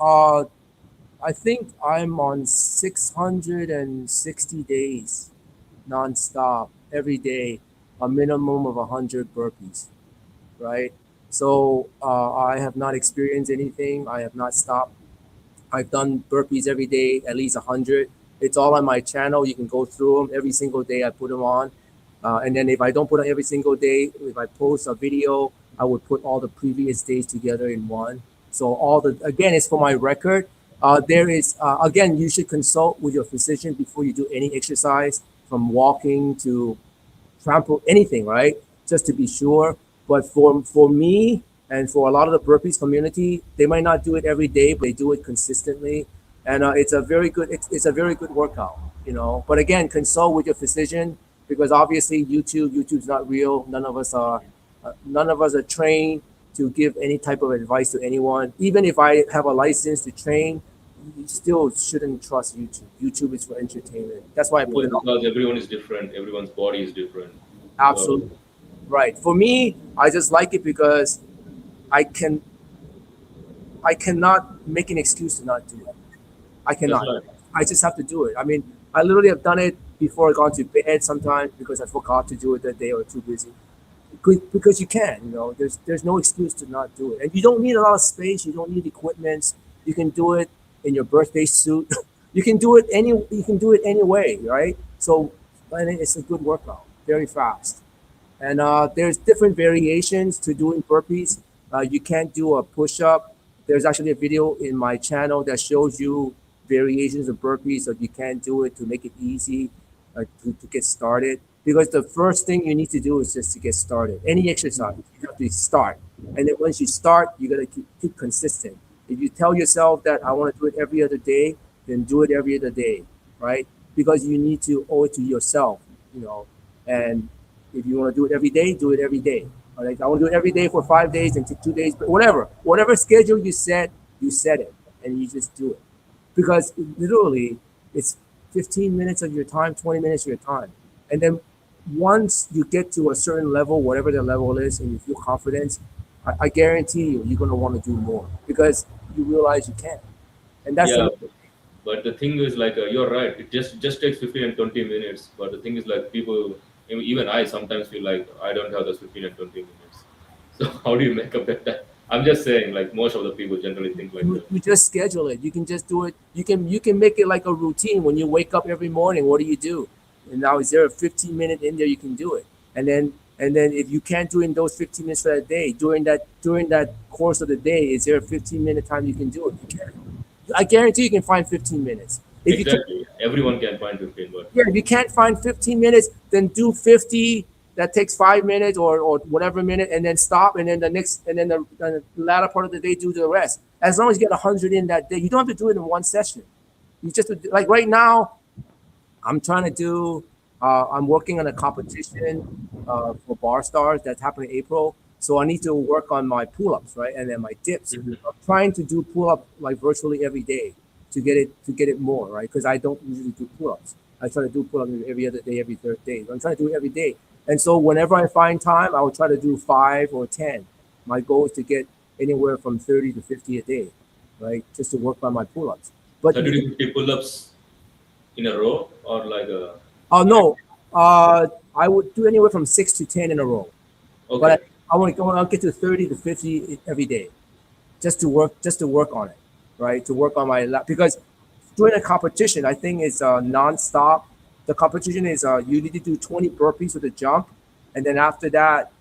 S1: I think I'm on 660 days nonstop every day, a minimum of 100 burpees, right? So I have not experienced anything. I have not stopped. I've done burpees every day, at least 100. It's all on my channel. You can go through them every single day. I put them on. And then if I don't put on every single day, if I post a video, I would put all the previous days together in one. So again, it's for my record. There is again, you should consult with your physician before you do any exercise, from walking to trample, anything, right? Just to be sure. But for me and for a lot of the burpees community, they might not do it every day, but they do it consistently, and it's a very good workout, you know. But again, consult with your physician, because obviously YouTube's not real. None of us are trained to give any type of advice to anyone. Even if I have a license to train, you still shouldn't trust YouTube. YouTube is for entertainment. That's why I put it on.
S2: Because everyone is different, everyone's body is different.
S1: Absolutely. Right. For me, I just like it because I cannot make an excuse to not do it. I cannot.
S2: Right.
S1: I just have to do it. I mean, I literally have done it before I gone to bed sometimes because I forgot to do it that day or too busy. Because you can, you know, there's no excuse to not do it. And you don't need a lot of space, you don't need equipment. You can do it in your birthday suit. You can do it any way, right? So, and it's a good workout, very fast. And there's different variations to doing burpees. You can't do a push-up. There's actually a video in my channel that shows you variations of burpees, so you can do it to make it easy to get started. Because the first thing you need to do is just to get started. Any exercise, you have to start. And then once you start, you got to keep consistent. If you tell yourself that I want to do it every other day, then do it every other day, right? Because you need to owe it to yourself, you know. And if you want to do it every day, do it every day. All right? I want to do it every day for 5 days and 2 days, but whatever schedule you set it, and you just do it. Because literally, it's 15 minutes of your time, 20 minutes of your time. And then once you get to a certain level, whatever the level is, and you feel confidence, I guarantee you're going to want to do more because you realize you can. And that's
S2: but the thing is, like, you're right. It just takes 15 and 20 minutes. But the thing is, like, people, even I sometimes feel like I don't have those 15 and 20 minutes. So how do you make up that time? I'm just saying, like, most of the people generally think like that.
S1: You just schedule it. You can just do it. You can make it like a routine. When you wake up every morning, what do? And now, is there a 15-minute in there you can do it? And then if you can't do it in those 15 minutes for that day, during that course of the day, is there a 15-minute time you can do it? You can. I guarantee you can find 15 minutes. If
S2: Exactly. Everyone can find 15, but
S1: yeah, if you can't find 15 minutes, then do 50. That takes 5 minutes or whatever minute, and then stop, and then the latter part of the day do the rest. As long as you get 100 in that day, you don't have to do it in one session. You just, like right now, I'm trying to do. I'm working on a competition for Bar Stars that's happening in April. So I need to work on my pull-ups, right, and then my dips. I'm trying to do pull-up like virtually every day to get it more, right? Because I don't usually do pull-ups. I try to do pull-ups every other day, every third day. I'm trying to do it every day. And so whenever I find time, I will try to do 5 or 10. My goal is to get anywhere from 30 to 50 a day, right? Just to work on my pull-ups. But
S2: 30 to 50 pull-ups in a row, or like a...
S1: Oh, no. I would do anywhere from 6 to 10 in a row.
S2: Okay.
S1: But I'll get to 30 to 50 every day, just to work on it, right? To work on my lap, because during a competition, I think it's non-stop. The competition is you need to do 20 burpees with a jump, and then after that,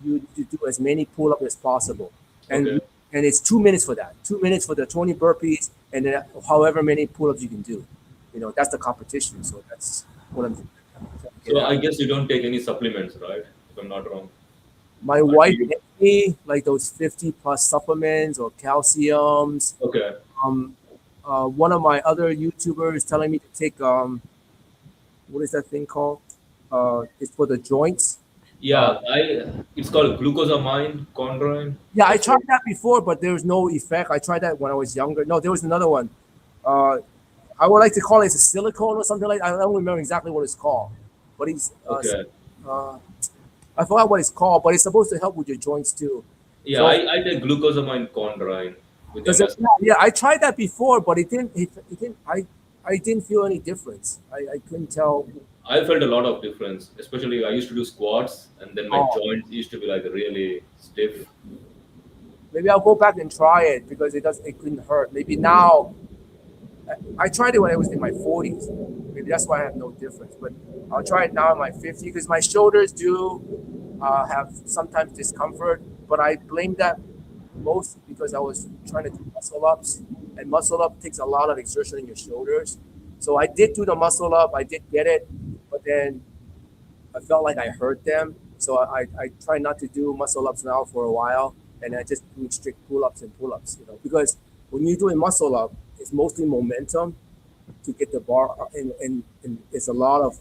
S1: you do as many pull-ups as possible, and it's 2 minutes for that. 2 minutes for the 20 burpees, and then however many pull-ups you can do. You know, that's the competition. So that's what I'm doing.
S2: So I guess you don't take any supplements, right? If I'm not wrong.
S1: My wife gave me like those 50 plus supplements or calciums.
S2: Okay.
S1: One of my other YouTubers is telling me to take what is that thing called? It's for the joints.
S2: Yeah, it's called glucosamine chondroin.
S1: Yeah, I tried that before, but there was no effect. I tried that when I was younger. No, there was another one. I would like to call it a silicone or something like that. I don't remember exactly what it's called. But it's I forgot what it's called, but it's supposed to help with your joints too.
S2: Yeah,
S1: So-
S2: I take glucosamine chondroin with MS.
S1: Yeah, I tried that before, but it didn't. I didn't feel any difference. I couldn't tell.
S2: I felt a lot of difference, especially I used to do squats, and then my
S1: Oh.
S2: joints used to be like really stiff.
S1: Maybe I'll go back and try it because it couldn't hurt. Maybe now. I tried it when I was in my 40s. Maybe that's why I have no difference. But I'll try it now in my 50s because my shoulders do have sometimes discomfort. But I blame that most because because I was trying to do muscle ups, and muscle up takes a lot of exertion in your shoulders. So I did do the muscle up, I did get it, but then I felt like I hurt them. So I try not to do muscle ups now for a while, and I just do strict pull ups and pull ups, because when you're doing muscle up, it's mostly momentum to get the bar, and it's a lot of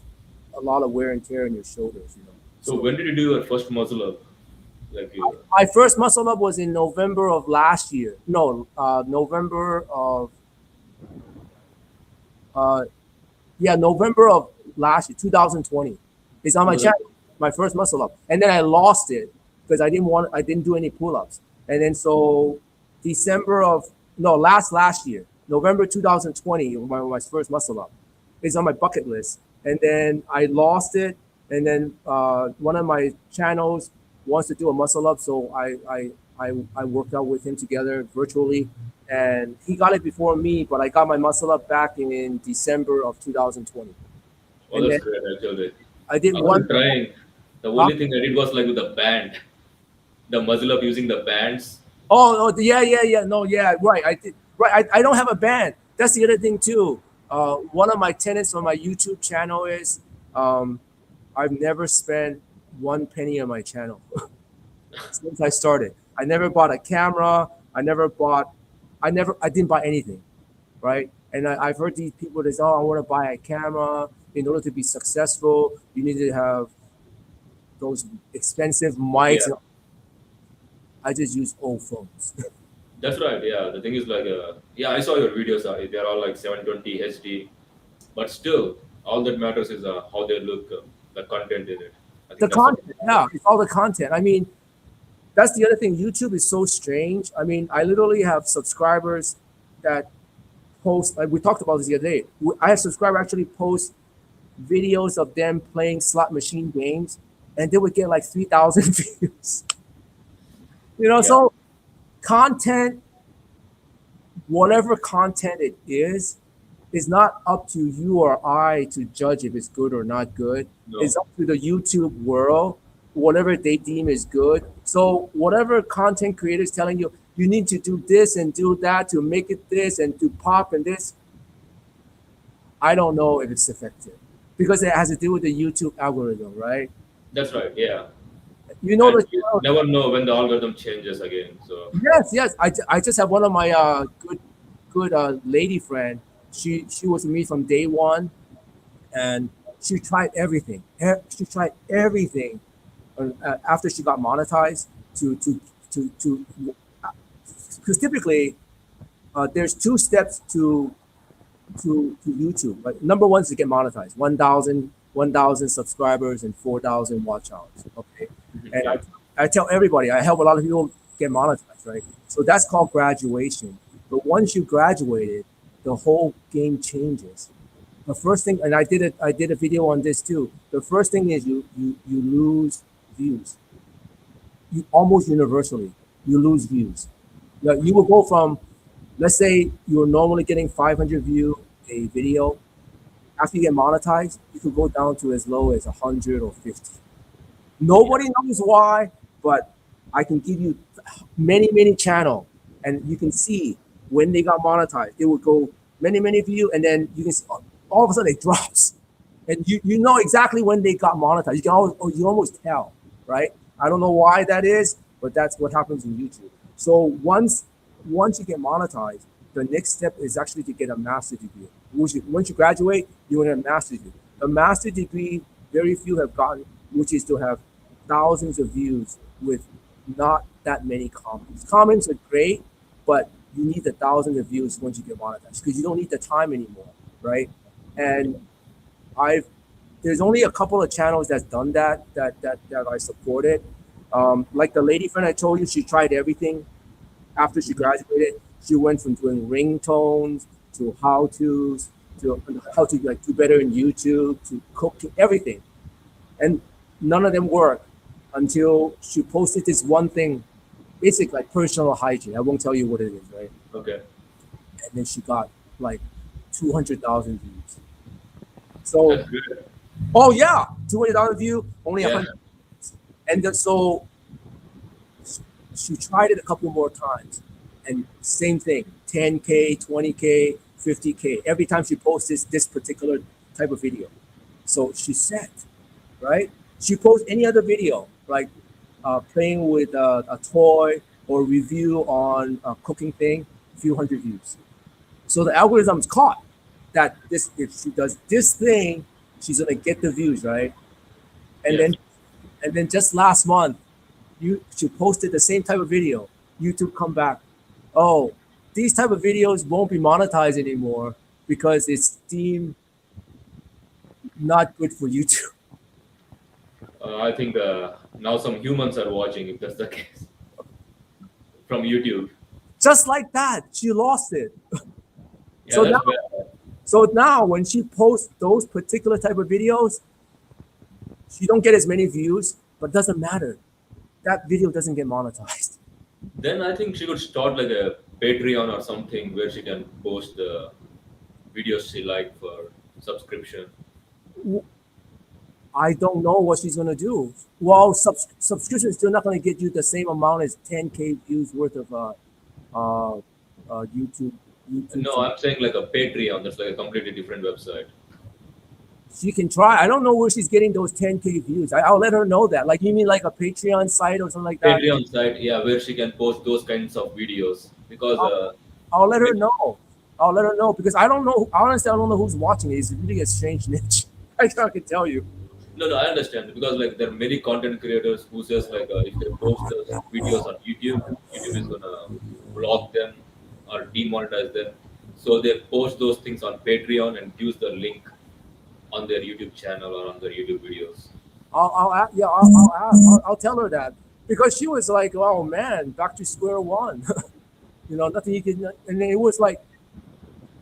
S1: wear and tear in your shoulders.
S2: So when did you do your first muscle up? Like you,
S1: My first muscle up was in November of last year. No, November of uh, yeah, November of last year, 2020. It's on my channel, my first muscle up, and then I lost it because I didn't do any pull ups, and then so December of no last year, November 2020, my first muscle up. It's on my bucket list, and then I lost it, and then one of my channels wants to do a muscle up, so I worked out with him together virtually, and he got it before me, but I got my muscle up back in December of 2020.
S2: oh,
S1: And
S2: that's
S1: then
S2: great actually.
S1: I did
S2: I
S1: one.
S2: was trying. The only thing I did was like with the band, the muscle up using the bands.
S1: Oh, yeah. No, yeah, right. I did. Right. I don't have a band. That's the other thing too. One of my tenets on my YouTube channel is I've never spent one penny on my channel since I started. I never bought a camera. I didn't buy anything, right? And I've heard these people that say, "Oh, I want to buy a camera in order to be successful. You need to have those expensive mics."
S2: Yeah,
S1: I just use old phones.
S2: that's right. Yeah, the thing is like, yeah, I saw your videos. They're all like 720 HD, but still, all that matters is how they look, the content in it. I
S1: The
S2: think that's
S1: content, yeah, it's all the content. I mean, that's the other thing. YouTube is so strange. I mean, I literally have subscribers that post. Like we talked about this the other day. I have subscribers actually post videos of them playing slot machine games, and they would get like 3,000 views.
S2: yeah,
S1: So content, whatever content it is not up to you or I to judge if it's good or not good. It's
S2: no,
S1: up to the YouTube world, whatever they deem is good. So whatever content creator is telling you, you need to do this and do that to make it this and to pop and this, I don't know if it's effective because it has to do with the YouTube algorithm, right?
S2: that's right. Yeah,
S1: You know
S2: and
S1: the
S2: you never know when the algorithm changes again. So
S1: yes. I just have one of my good lady friend. She was with me from day one, and she tried everything. She tried everything after she got monetized to because typically there's two steps to YouTube. Like number one is to get monetized, 1,000 subscribers and 4,000 watch hours. Okay, and
S2: yeah,
S1: I tell everybody, I help a lot of people get monetized, right? So that's called graduation. But once you graduated, the whole game changes. The first thing, and I did a video on this too. The first thing is you lose views. You almost universally you lose views. You will go from, let's say you're normally getting 500 view a video. After you get monetized, you could go down to as low as 100 or 50.
S2: yeah,
S1: Nobody knows why, but I can give you many channel, and you can see when they got monetized, it would go many view, and then you can see all of a sudden it drops, and you know exactly when they got monetized. You almost tell, right? I don't know why that is, but that's what happens in YouTube. So once you get monetized, the next step is actually to get a master's degree. Once you graduate, you get a master's degree. The master's degree, very few have gotten, which is to have thousands of views with not that many comments. Comments are great, but you need the thousands of views once you get monetized because you don't need the time anymore, right? And I've there's only a couple of channels that's done that I supported. Like the lady friend I told you, she tried everything after she graduated. She went from doing ringtones to how-tos to how to like do better in YouTube to cooking, everything, and none of them worked until she posted this one thing, basic like personal hygiene. I won't tell you what it is, right?
S2: okay,
S1: And then she got like 200,000 views. So,
S2: that's good.
S1: oh yeah, 200,000 view, only
S2: Yeah,
S1: 100. And then, so she tried it a couple more times. And same thing, 10K, 20K, 50K. Every time she posts this particular type of video. So she's set, right? She posts any other video, like playing with a toy or review on a cooking thing, few hundred views. So the algorithm's caught that if she does this thing, she's gonna get the views, right? And
S2: Yes.
S1: then just last month, she posted the same type of video. YouTube come back, oh, these type of videos won't be monetized anymore because it's deemed not good for YouTube.
S2: I think now some humans are watching, if that's the case, from YouTube.
S1: Just like that, she lost it.
S2: Yeah,
S1: So
S2: that's
S1: now,
S2: bad.
S1: so now when she posts those particular type of videos, she don't get as many views, but doesn't matter. That video doesn't get monetized.
S2: Then I think she could start like a Patreon or something where she can post the videos she like for subscription.
S1: I don't know what she's gonna do. Well, subscription is still not gonna get you the same amount as 10K views worth of YouTube.
S2: No, I'm saying like a Patreon. That's like a completely different website.
S1: She can try. I don't know where she's getting those 10K views. I'll let her know that. Like, you mean like a Patreon site or something like that?
S2: Patreon site, yeah, where she can post those kinds of videos because
S1: I'll let her know. I'll let her know because I don't know. Honestly, I don't know who's watching it. It's really a strange niche. I can tell you.
S2: no, I understand because like there are many content creators who says like if they post those videos on YouTube, YouTube is gonna block them or demonetize them. So they post those things on Patreon and use the link on their YouTube channel or on their YouTube videos.
S1: I'll tell her that because she was like, oh man, back to square one. Nothing you can. And it was like,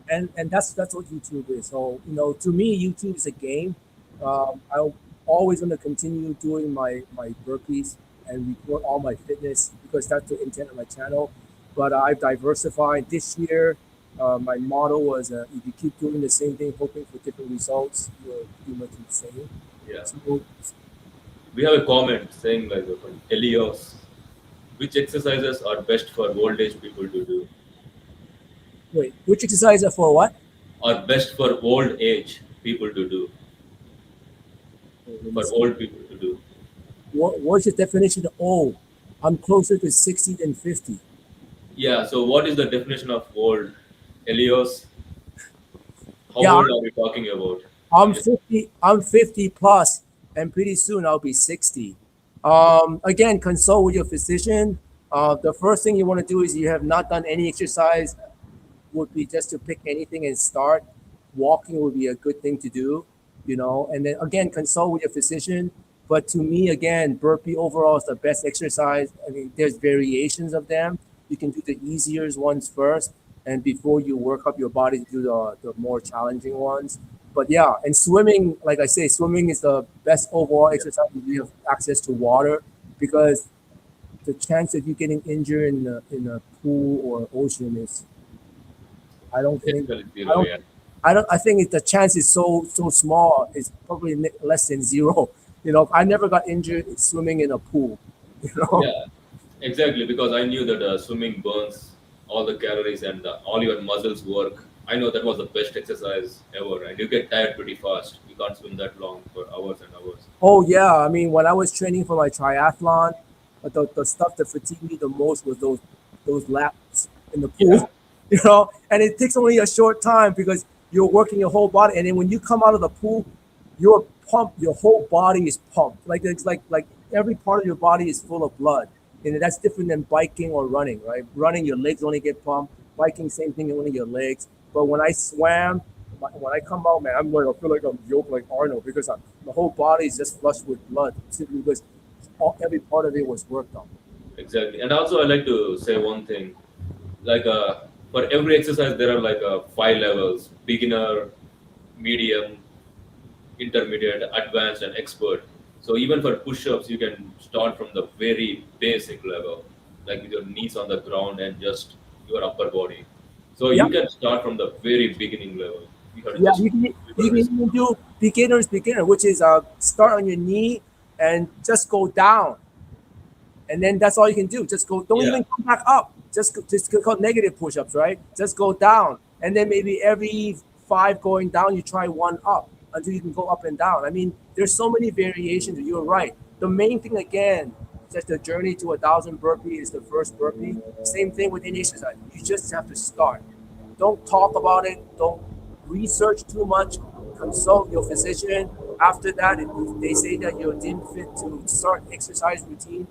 S1: and that's what YouTube is. So to me, YouTube is a game. I'm always going to continue doing my burpees and report all my fitness because that's the intent of my channel. But I've diversified this year. My motto was if you keep doing the same thing, hoping for different results, you're pretty much insane.
S2: Yeah.
S1: So,
S2: We have a comment saying like from Elios, which exercises are best for old age people to do?
S1: wait, which exercise are for what?
S2: Are best for old age people to do? For old people to do.
S1: What's the definition of old? I'm closer to 60 than 50.
S2: Yeah, so what is the definition of old? Elios, how
S1: Yeah,
S2: old are we talking about?
S1: I'm 50. I'm 50 plus, and pretty soon I'll be 60. Again, consult with your physician. The first thing you want to do is you have not done any exercise, would be just to pick anything and start. Walking would be a good thing to do, and then again, consult with your physician. But to me, again, burpee overall is the best exercise. I mean, there's variations of them. You can do the easier ones first, and before you work up your body to do the more challenging ones. But yeah, and swimming, like I say, swimming is the best overall exercise if you have access to water, because the chance of you getting injured in a pool or ocean is, I don't think,
S2: Basically
S1: I
S2: zero,
S1: don't,
S2: yeah.
S1: I think the chance is so small. It's probably less than zero. I never got injured swimming in a pool.
S2: Yeah, exactly. Because I knew that swimming burns all the calories and all your muscles work. I know that was the best exercise ever, and you get tired pretty fast. You can't swim that long for hours and hours.
S1: Oh yeah, I mean, when I was training for my triathlon, the stuff that fatigued me the most was those laps in the
S2: Yeah,
S1: pool. And it takes only a short time because you're working your whole body, and then when you come out of the pool, you're pumped. Your whole body is pumped. Like it's like every part of your body is full of blood, and that's different than biking or running. Right? Running, your legs only get pumped. Biking, same thing, only your legs. But when I swam, when I come out, man, I feel like I'm yoked like Arnold because the whole body is just flushed with blood simply because every part of it was worked on.
S2: exactly. And also, I like to say one thing. Like for every exercise, there are like 5 levels: beginner, medium, intermediate, advanced, and expert. So even for push-ups, you can start from the very basic level, like with your knees on the ground and just your upper body. So
S1: Yeah,
S2: you can start from the very beginning level. You have to
S1: yeah.
S2: just
S1: You can even do beginner, which is start on your knee and just go down, and then that's all you can do. Just go. Don't
S2: yeah,
S1: even come back up. just called negative push-ups, right? Just go down, and then maybe every 5 going down, you try 1 up until you can go up and down. I mean, there's so many variations. You're right. The main thing again, just the journey to 1,000 burpee is the first burpee. Same thing with any exercise. You just have to start. Don't talk about it. Don't research too much. Consult your physician. After that, if they say that you're deemed fit to start exercise routine,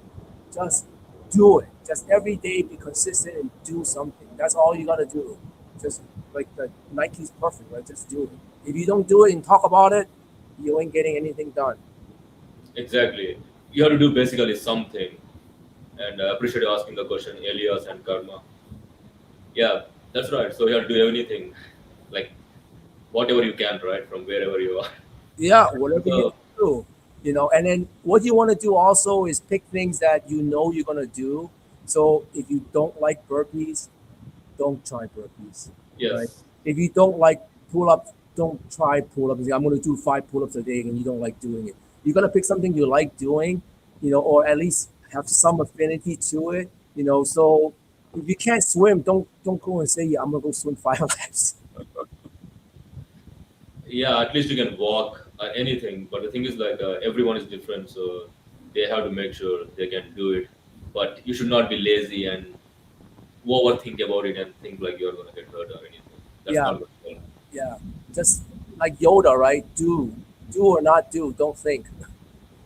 S1: just do it. Just every day be consistent and do something. That's all you gotta do. Just like the Nike's perfect, right? Just do it. If you don't do it and talk about it, you ain't getting anything done.
S2: Exactly. You have to do basically something. And I appreciate you asking the question, Elias and Karma. Yeah, that's right. So you have to do anything, like whatever you can, right, from wherever you are.
S1: Yeah, whatever you
S2: So
S1: do, and then what you want to do also is pick things that you know you're gonna do. So if you don't like burpees, don't try burpees, right?
S2: yes,
S1: If you don't like pull-ups, don't try pull-ups. I'm going to do 5 pull-ups a day and you don't like doing it. You got to pick something you like doing, or at least have some affinity to it, So if you can't swim, don't go and say, yeah, I'm going to go swim 5 laps.
S2: yeah, at least you can walk or anything. But the thing is, like, everyone is different, so they have to make sure they can do it. But you should not be lazy and overthink about it and think like you're gonna get hurt or anything. That's
S1: Yeah,
S2: not good.
S1: yeah. Just like Yoda, right? Do or not do. Don't think.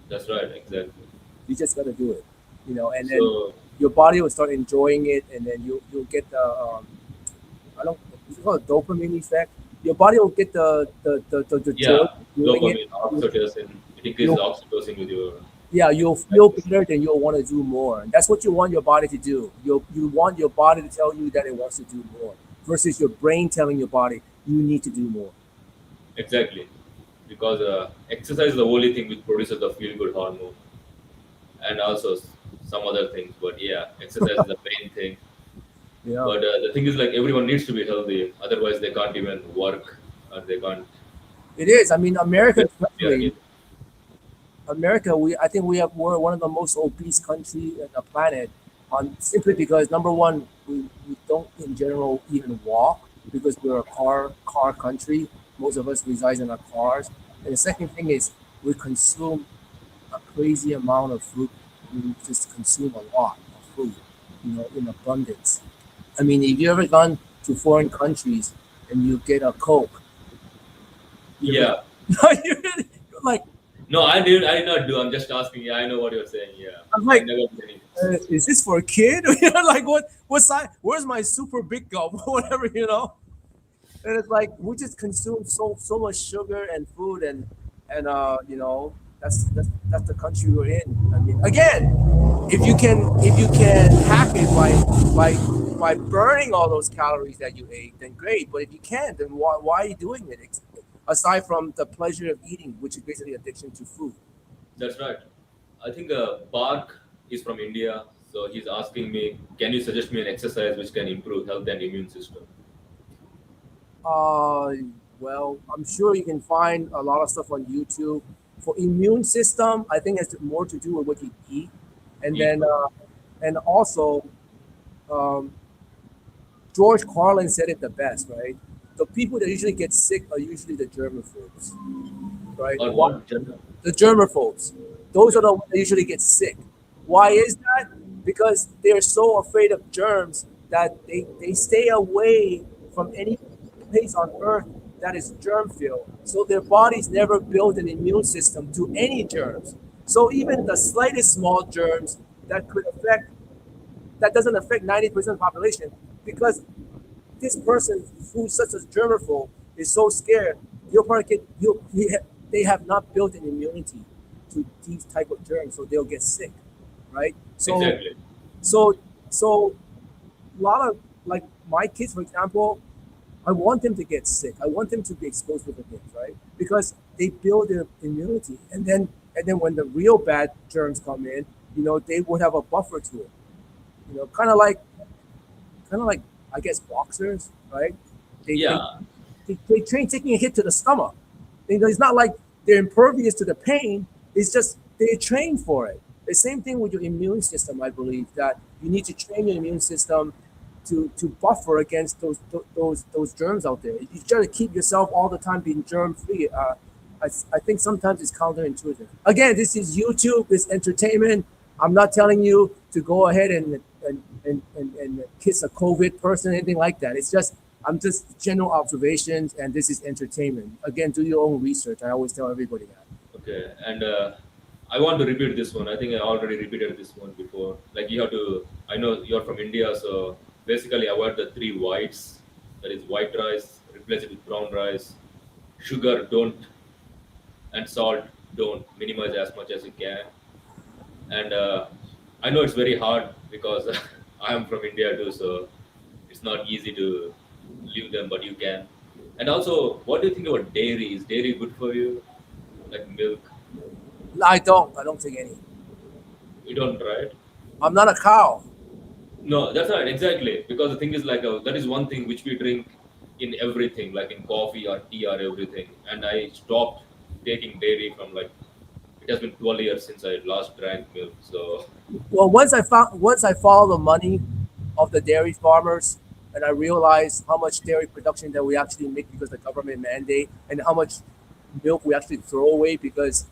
S2: That's right, exactly.
S1: You just got to do it, and then
S2: So
S1: your body will start enjoying it, and then you'll get the I don't it's called dopamine effect. Your body will get the joy
S2: yeah,
S1: of doing it.
S2: dopamine, oxytocin, it increases
S1: You'll
S2: oxytocin with your
S1: Yeah, you'll feel better, then you'll want to do more. And that's what you want your body to do. You want your body to tell you that it wants to do more, versus your brain telling your body you need to do more.
S2: exactly because exercise is the only thing which produces the feel good hormone and also some other things. But yeah, exercise is the main thing.
S1: Yeah,
S2: But the thing is, like, everyone needs to be healthy, otherwise they can't even work or they can't
S1: it is. I mean, America
S2: get or
S1: especially.
S2: anything.
S1: America, I think we're one of the most obese country on the planet, simply because number one, we don't in general even walk because we're a car country. Most of us reside in our cars, and the second thing is we consume a crazy amount of food. We just consume a lot of food, in abundance. I mean, if you ever gone to foreign countries and you get a Coke, you really,
S2: Yeah.
S1: you really, like,
S2: No, I did not do. I'm just asking. Yeah, I know what you're saying. Yeah,
S1: I'm
S2: I
S1: like,
S2: never did any.
S1: is this for a kid? Like what size? Where's my super big gulp? Whatever. And it's like we just consume so much sugar and food, and that's the country we're in. I mean, again, if you can hack it by burning all those calories that you ate, then great. But if you can't, then why are you doing it? Aside from the pleasure of eating, which is basically addiction to food.
S2: That's right. I think Park is from India, so he's asking me, can you suggest me an exercise which can improve health and immune system?
S1: Uh, well, I'm sure you can find a lot of stuff on YouTube. For immune system, I think it's more to do with what you eat, and
S2: Eat.
S1: then and also um, George Carlin said it the best, right? The people that usually get sick are usually the germaphobes, right?
S2: Or
S1: Why?
S2: what? General?
S1: The germaphobes. Those
S2: Yeah.
S1: are the ones that usually get sick. Why is that? Because they're so afraid of germs that they stay away from any place on earth that is germ filled. So their bodies never build an immune system to any germs. So even the slightest small germs that doesn't affect 90% of the population, because this person who's such a germaphobe is so scared, he'll probably they have not built an immunity to these type of germs, so they'll get sick, right? So
S2: Exactly.
S1: so so a lot of, like, my kids, for example, I want them to get sick. I want them to be exposed to the things, right? Because they build their immunity, and then when the real bad germs come in, they would have a buffer to it. Kind of like I guess boxers, right? They they,
S2: Yeah.
S1: they train taking a hit to the stomach. It's not like they're impervious to the pain. It's just they train for it. The same thing with your immune system. I believe that you need to train your immune system to buffer against those germs out there. You try to keep yourself all the time being germ free. I think sometimes it's counterintuitive. Again, this is YouTube. It's entertainment. I'm not telling you to go ahead and kiss a COVID person, anything like that. It's just I'm just general observations, and this is entertainment. Again, do your own research. I always tell everybody that.
S2: Okay, and I want to repeat this one. I think I already repeated this one before. Like you have to. I know you're from India, so basically avoid the three whites. That is white rice. Replace it with brown rice. Sugar don't, and salt don't. Minimize as much as you can. And I know it's very hard because I am from India too, so it's not easy to leave them, but you can. And also, what do you think about dairy? Is dairy good for you? Like milk?
S1: I don't. I don't take any.
S2: You don't, right?
S1: I'm not a cow.
S2: No, that's right, exactly. Because the thing is, like, that is one thing which we drink in everything, like in coffee or tea or everything. And I stopped taking dairy from like, it has been 12 years since I last drank milk. So,
S1: Well, once I follow the money of the dairy farmers, and I realize how much dairy production that we actually make because the government mandate, and how much milk we actually throw away because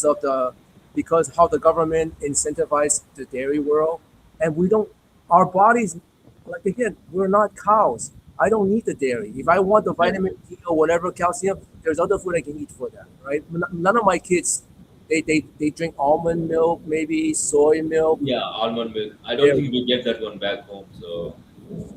S1: of the because how the government incentivized the dairy world, and we don't our bodies, like, again, we're not cows. I don't need the dairy. If I want the
S2: yeah,
S1: vitamin D or whatever calcium, there's other food I can eat for that, right? None of my kids, they drink almond milk, maybe soy milk.
S2: yeah, almond milk. I don't
S1: Dairy.
S2: think we get that one back home. So,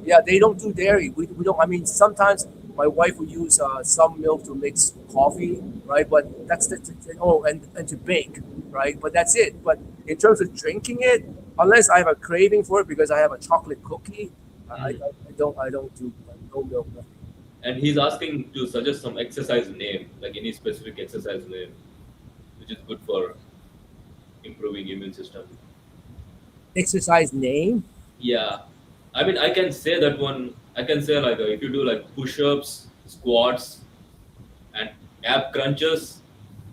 S1: Yeah, they don't do dairy. We don't. I mean, sometimes my wife will use some milk to mix coffee, right? But that's oh, and to bake, right? But that's it. But in terms of drinking it, unless I have a craving for it because I have a chocolate cookie,
S2: mm.
S1: I don't do no milk. Nothing.
S2: And he's asking to suggest some exercise name, like any specific exercise name, which is good for improving immune system.
S1: Exercise name?
S2: Yeah, I mean, I can say that one. I can say like if you do like push-ups, squats, and ab crunches,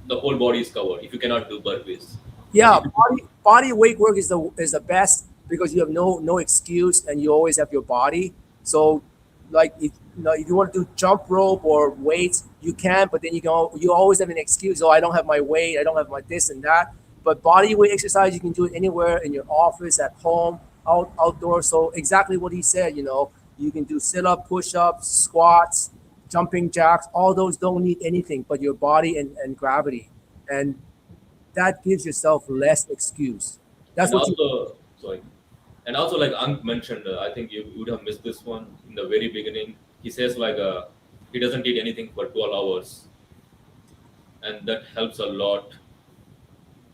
S2: the whole body is covered. If you cannot do burpees, but
S1: Yeah,
S2: if you,
S1: body weight work is the best because you have no excuse and you always have your body. So, like, if you want to do jump rope or weights, you can, but then you always have an excuse. Oh, I don't have my weight, I don't have my this and that. But body weight exercise, you can do it anywhere in your office, at home, outdoors. So exactly what he said. You can do sit up, push ups, squats, jumping jacks. All those don't need anything but your body and gravity. And that gives yourself less excuse. That's
S2: and
S1: what you.
S2: also sorry, and also like Ankh mentioned, I think you would have missed this one in the very beginning. He says like he doesn't eat anything for 12 hours, and that helps a lot.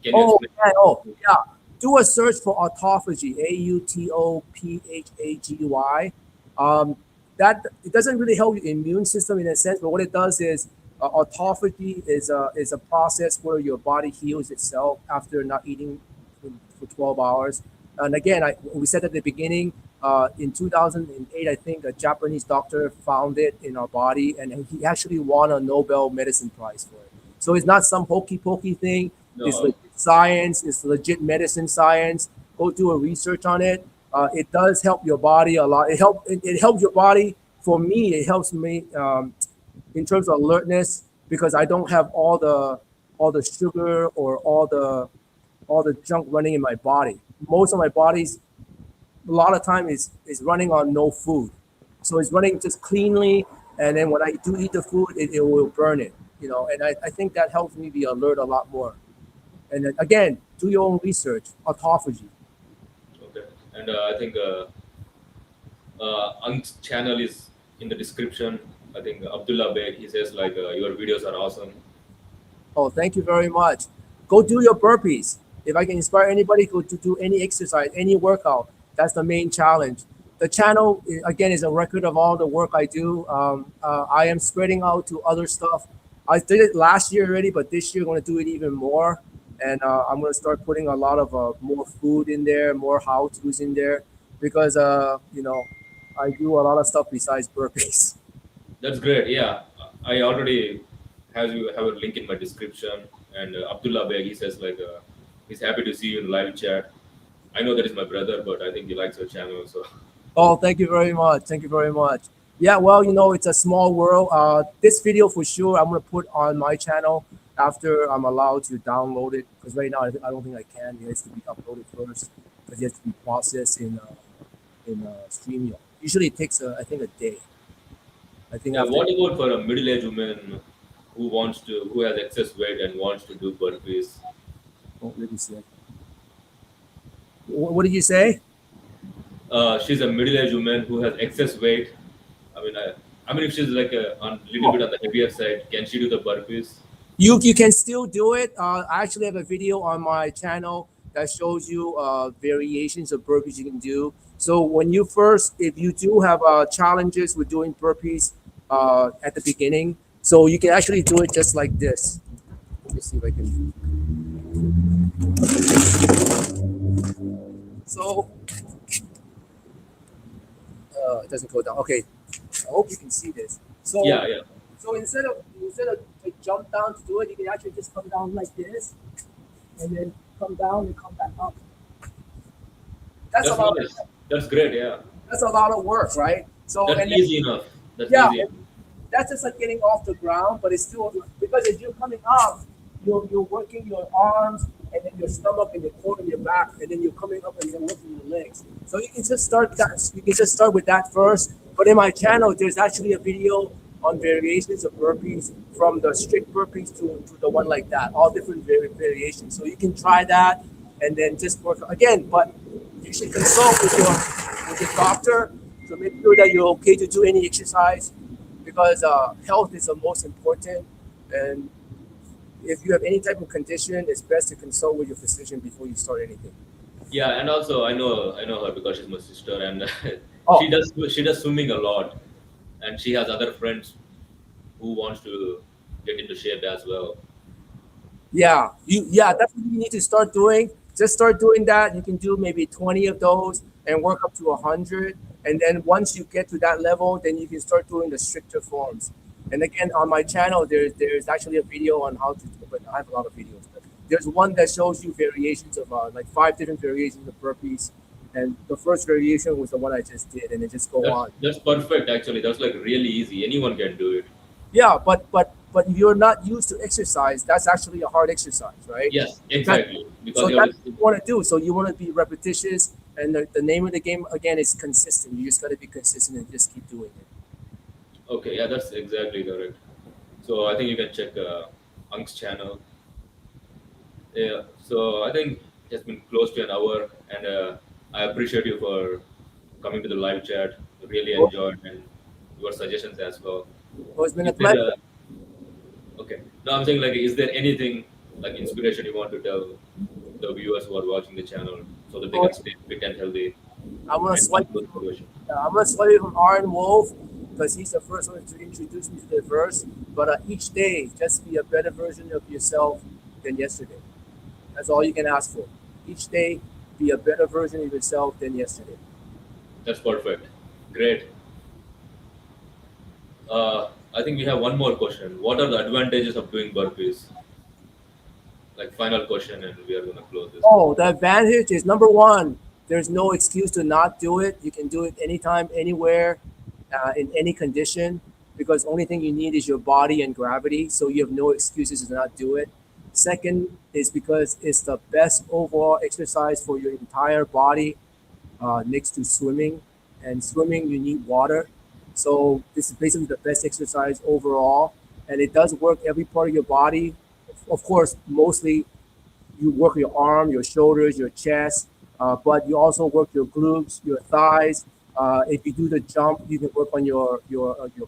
S2: Can you
S1: Oh,
S2: explain?
S1: man, oh, yeah. Do a search for autophagy, Autophagy. That it doesn't really help your immune system in a sense, but what it does is autophagy is a process where your body heals itself after not eating for 12 hours. And again, we said at the beginning, in 2008, I think a Japanese doctor found it in our body, and he actually won a Nobel Medicine Prize for it. So it's not some hokey pokey thing. It's
S2: No,
S1: legit science. It's legit medicine science. Go do a research on it. It does help your body a lot. It helps your body. For me, it helps me in terms of alertness because I don't have all the sugar or all the junk running in my body. Most of my body's a lot of time is running on no food, so it's running just cleanly. And then when I do eat the food, it will burn it. And I think that helps me be alert a lot more. And then, again, do your own research. Autophagy.
S2: okay. And I think Ank's channel is in the description. I think Abdullah Beg, he says like your videos are awesome.
S1: Oh, thank you very much. Go do your burpees. If I can inspire anybody, go to do any exercise, any workout. That's the main challenge. The channel, again, is a record of all the work I do. I am spreading out to other stuff. I did it last year already, but this year I'm going to do it even more. And I'm going to start putting a lot of more food in there, more how-tos in there, because, I do a lot of stuff besides burpees.
S2: That's great. Yeah, I already have a link in my description. And Abdullah Beg, he says like he's happy to see you in live chat. I know that is my brother, but I think he likes your channel. So
S1: Oh, thank you very much. Thank you very much. Yeah, well, it's a small world. This video for sure, I'm gonna put on my channel after I'm allowed to download it. Because right now, I don't think I can. It has to be uploaded first because it has to be processed in StreamYard. Usually, it takes I think a day. I think
S2: yeah,
S1: after.
S2: what about for a middle-aged woman who has excess weight and wants to do burpees?
S1: Oh, let me see. What did you say?
S2: She's a middle-aged woman who has excess weight. I mean, I mean, if she's like a little bit on the heavier side, can she do the burpees?
S1: You can still do it. I actually have a video on my channel that shows you variations of burpees you can do. So when you first, if you do have challenges with doing burpees at the beginning, so you can actually do it just like this. Let me see if I can. So it doesn't go down. Okay, I hope you can see this. So
S2: Yeah, yeah.
S1: so instead of to jump down to do it, you can actually just come down like this, and then come down and come back up. That's a
S2: That's
S1: lot.
S2: nice. That's great. Yeah,
S1: That's a lot of work, right? So
S2: that's
S1: and then,
S2: easy enough. That's
S1: yeah,
S2: easy.
S1: that's just like getting off the ground, but it's still because as you're coming up, you're working your arms and then your stomach and your core and your back, and then you're coming up and you're working your legs. So you can just start that. You can just start with that first. But in my channel, there's actually a video on variations of burpees from the strict burpees to the one like that, all different variations. So you can try that and then just work again. But you should consult with your doctor to make sure that you're okay to do any exercise because health is the most important. And if you have any type of condition, it's best to consult with your physician before you start anything.
S2: Yeah, and also I know her because she's my sister, and
S1: Oh,
S2: she does swimming a lot, and she has other friends who wants to get into shape as well.
S1: yeah, that's what you need to start doing. Just start doing that. You can do maybe 20 of those and work up to 100. And then once you get to that level, then you can start doing the stricter forms. And again, on my channel, there's actually a video on how to do it, but I have a lot of videos. But there's one that shows you variations of like 5 different variations of burpees. And the first variation was the one I just did, and it just go
S2: That's
S1: on.
S2: that's perfect actually. That's like really easy. Anyone can do it.
S1: Yeah, but you're not used to exercise. That's actually a hard exercise, right?
S2: Yes,
S1: That,
S2: exactly. Because
S1: so
S2: you have
S1: that's
S2: to,
S1: what you want to do. So you want to be repetitious, and the name of the game again is consistent. You just got to be consistent and just keep doing it.
S2: okay, yeah, that's exactly correct. So I think you can check Unc's channel. Yeah. So I think it's been close to an hour, and I appreciate you for coming to the live chat. Really
S1: Well,
S2: enjoyed and your suggestions as well.
S1: it's been a
S2: Is there
S1: pleasure.
S2: okay? No, I'm saying like, is there anything like inspiration you want to tell the viewers who are watching the channel so that they
S1: So
S2: can stay fit and healthy
S1: I'm gonna
S2: and
S1: swipe.
S2: keep those motivation?
S1: I'm gonna swipe it from Aaron Wolf because he's the first one to introduce me to the verse. But each day, just be a better version of yourself than yesterday. That's all you can ask for. Each day, be a better version of yourself than yesterday.
S2: That's perfect. Great. I think we have one more question. What are the advantages of doing burpees? Like final question, and we are gonna close this.
S1: Oh, the advantage is number one, there's no excuse to not do it. You can do it anytime, anywhere, in any condition, because only thing you need is your body and gravity. So you have no excuses to not do it. Second is because it's the best overall exercise for your entire body, next to swimming. And swimming, you need water. So this is basically the best exercise overall. And it does work every part of your body. Of course, mostly you work your arm, your shoulders, your chest, but you also work your glutes, your thighs. If you do the jump, you can work on your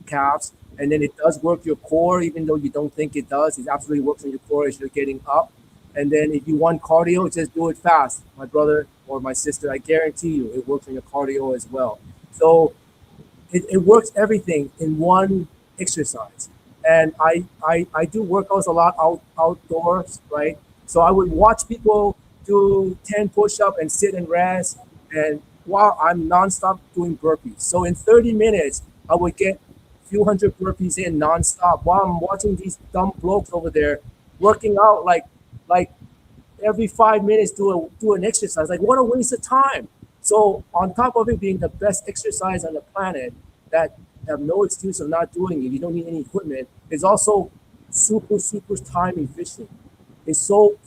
S1: calves, and then it does work your core, even though you don't think it does. It absolutely works on your core as you're getting up. And then if you want cardio, just do it fast. My brother or my sister, I guarantee you, it works on your cardio as well. So it works everything in one exercise. And I do workouts a lot outdoors, right? So I would watch people do 10 push-up and sit and rest, and while I'm nonstop doing burpees. So in 30 minutes, I would get a few hundred burpees in nonstop while I'm watching these dumb blokes over there working out like every 5 minutes do an exercise. Like, what a waste of time. So on top of it being the best exercise on the planet, that have no excuse of not doing it, you don't need any equipment, it's also super time efficient. It's so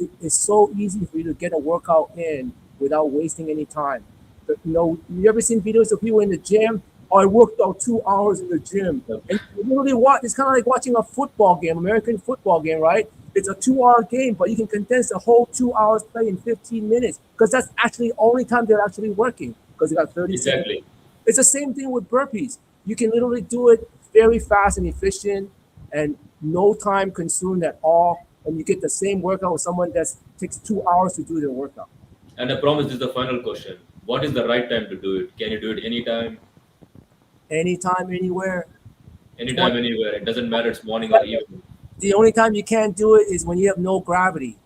S1: easy for you to get a workout in without wasting any time. But, you ever seen videos of people in the gym? Oh, I worked out 2 hours in the gym, and you literally watch. It's kind of like watching a football game, American football game, right? It's a 2 hour game, but you can condense the whole 2 hours play in 15 minutes because that's actually the only time they're actually working because you got 30 seconds.
S2: Exactly.
S1: It's the same thing with burpees. You can literally do it very fast and efficient and no time consumed at all. And you get the same workout with someone that takes 2 hours to do their workout.
S2: And I promise this is the final question. What is the right time to do it? Can you do it anytime?
S1: Anytime, anywhere.
S2: Anytime, anywhere. It doesn't matter. It's morning or evening.
S1: The only time you can't do it is when you have no gravity.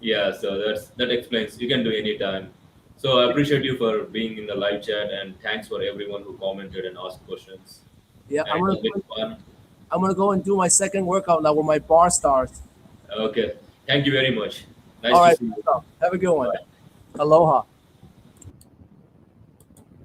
S2: Yeah, so that explains. You can do anytime. So I appreciate you for being in the live chat, and thanks for everyone who commented and asked questions.
S1: Yeah,
S2: And it was a bit fun.
S1: I'm gonna go and do my second workout now with my bar starts.
S2: Okay. Thank you very much. Nice
S1: All
S2: to
S1: right,
S2: see you.
S1: have a good one.
S2: Bye.
S1: Aloha.